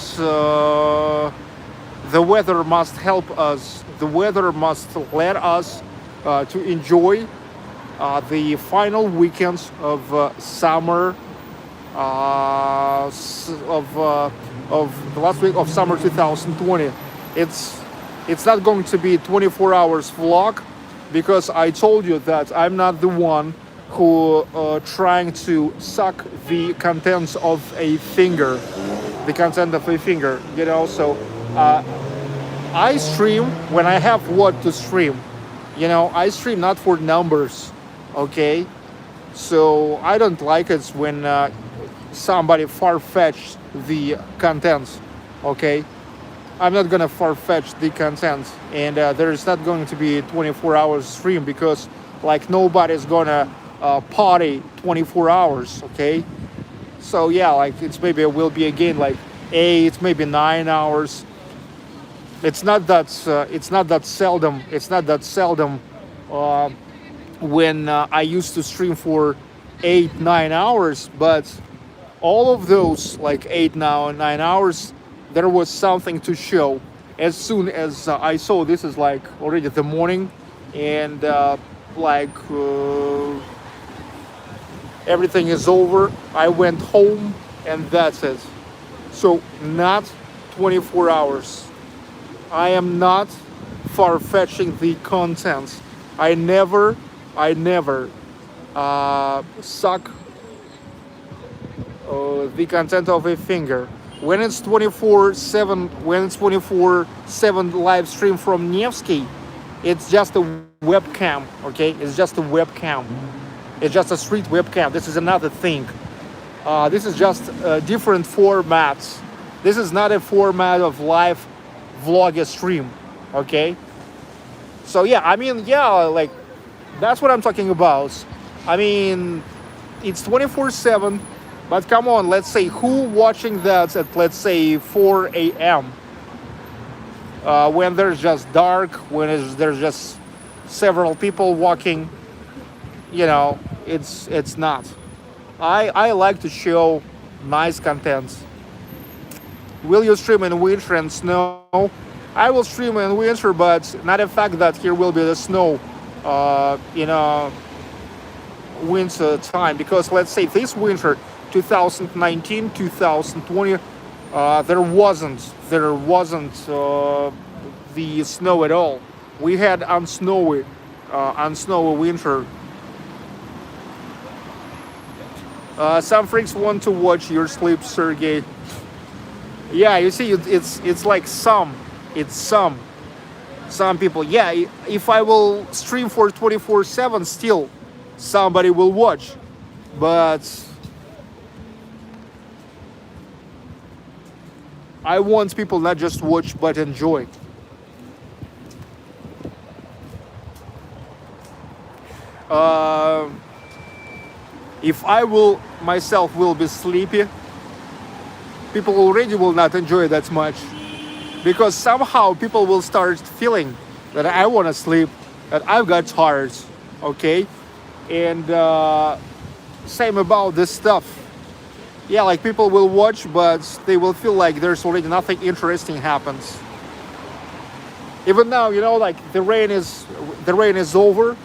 the weather must help us. The weather must let us to enjoy the final weekends of summer of the last week of summer 2020. It's not going to be 24 hours vlog, because I told you that I'm not the one who trying to suck the contents of a finger, you know. So I stream when I have what to stream, you know. I stream not for numbers. Okay, so I don't like it when somebody far-fetch the contents. Okay, I'm not gonna far-fetch the content, and there's not going to be 24 hours stream, because like nobody's gonna party 24 hours. Okay, so yeah, like it's maybe it will be again like 8, maybe 9 hours. It's not that seldom. When I used to stream for 8-9 hours, but all of those like 8-9 hours, there was something to show. As soon as I saw this is like already the morning, and everything is over, I went home, and that's it. So not 24 hours. I am not far-fetching the content. I never suck the content of a finger. When it's 24/7 live stream from Nevsky, it's just a webcam. Okay, it's just a webcam. It's just a street webcam. This is another thing. This is just different formats. This is not a format of live vlog stream. Okay. So yeah, I mean, yeah, like that's what I'm talking about. I mean, it's 24/7, but come on, let's say who watching that at, let's say, 4 a.m. When there's just dark, when there's just several people walking, you know, it's not. I like to show nice content. Will you stream in winter and snow? I will stream in winter, but not a fact that here will be the snow in winter time, because let's say this winter 2019 2020 there wasn't the snow at all. We had unsnowy winter. Some freaks want to watch your sleep, Sergey. Yeah, you see, it's like some people. Yeah, if I will stream for 24/7, still somebody will watch, but I want people not just watch but enjoy. Uh, if I will myself will be sleepy, people already will not enjoy it that much because somehow people will start feeling that I want to sleep, that I've got tired, okay, and same about this stuff. Yeah, like people will watch, but they will feel like there's already nothing interesting happens. Even now, you know, like the rain is over,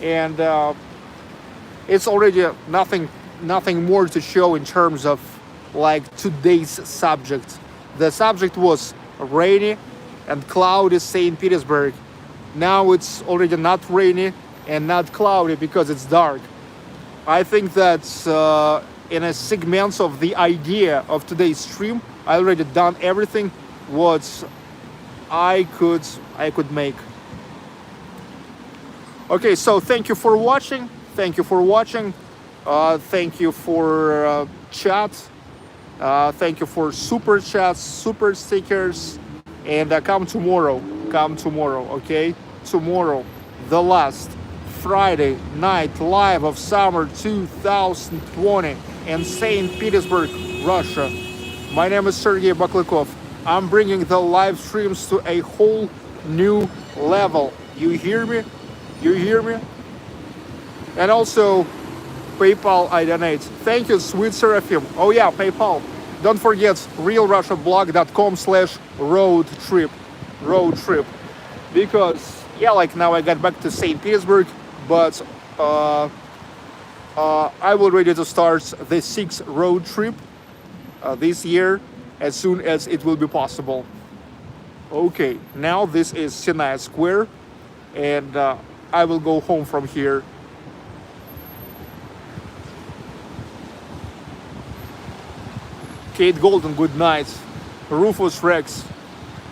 and it's already nothing more to show in terms of like today's subject. The subject was rainy and cloudy St. Petersburg. Now it's already not rainy and not cloudy because it's dark. I think that in a segment of the idea of today's stream, I already done everything what I could make. Okay, so thank you for watching. Thank you for watching. Thank you for chat. Thank you for super chats, super stickers, and come tomorrow. Come tomorrow, okay? Tomorrow, the last Friday night live of summer 2020 in St. Petersburg, Russia. My name is Sergey Baklykov. I'm bringing the live streams to a whole new level. You hear me? You hear me? And also, PayPal I donate. Thank you, Sweet Seraphim. Oh yeah, PayPal. Don't forget, realrussiablog.com/road trip. Road trip. Because, yeah, like now I got back to St. Petersburg, but I will ready to start the 6th road trip this year as soon as it will be possible. Okay, now this is Sinai Square, and I will go home from here. Kate Golden, good night. Rufus Rex,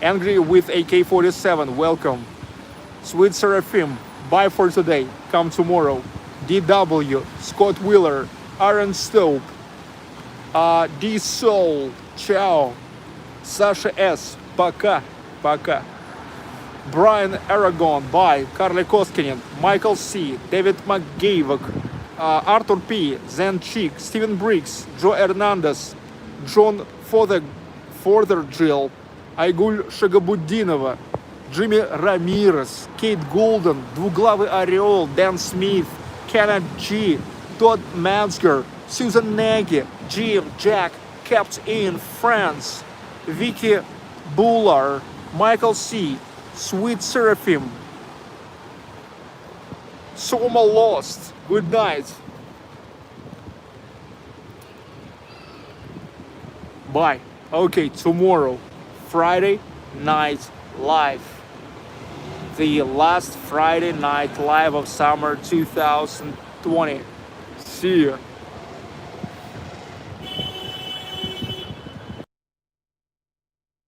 Angry with AK-47, welcome. Sweet Seraphim, bye for today, come tomorrow. DW, Scott Wheeler, Aaron Stope, D Soul, ciao. Sasha S, пока, пока. Brian Aragon, bye. Carly Koskinen, Michael C, David McGavock, Arthur P, Zen Chick, Steven Briggs, Joe Hernandez, John Fothergill, Айгуль Шагабуддинова, Джимми Рамирес, Кейт Голден, Двуглавый Орел, Дэн Смит, Kenneth G, Todd Metzger, Susan Nagy, Jim, Jack, Kept in France, Vicky Buller, Michael C, Sweet Seraphim, Soma Lost, good night. Bye. Okay, tomorrow, Friday night live. The last Friday night live of summer 2020. See ya.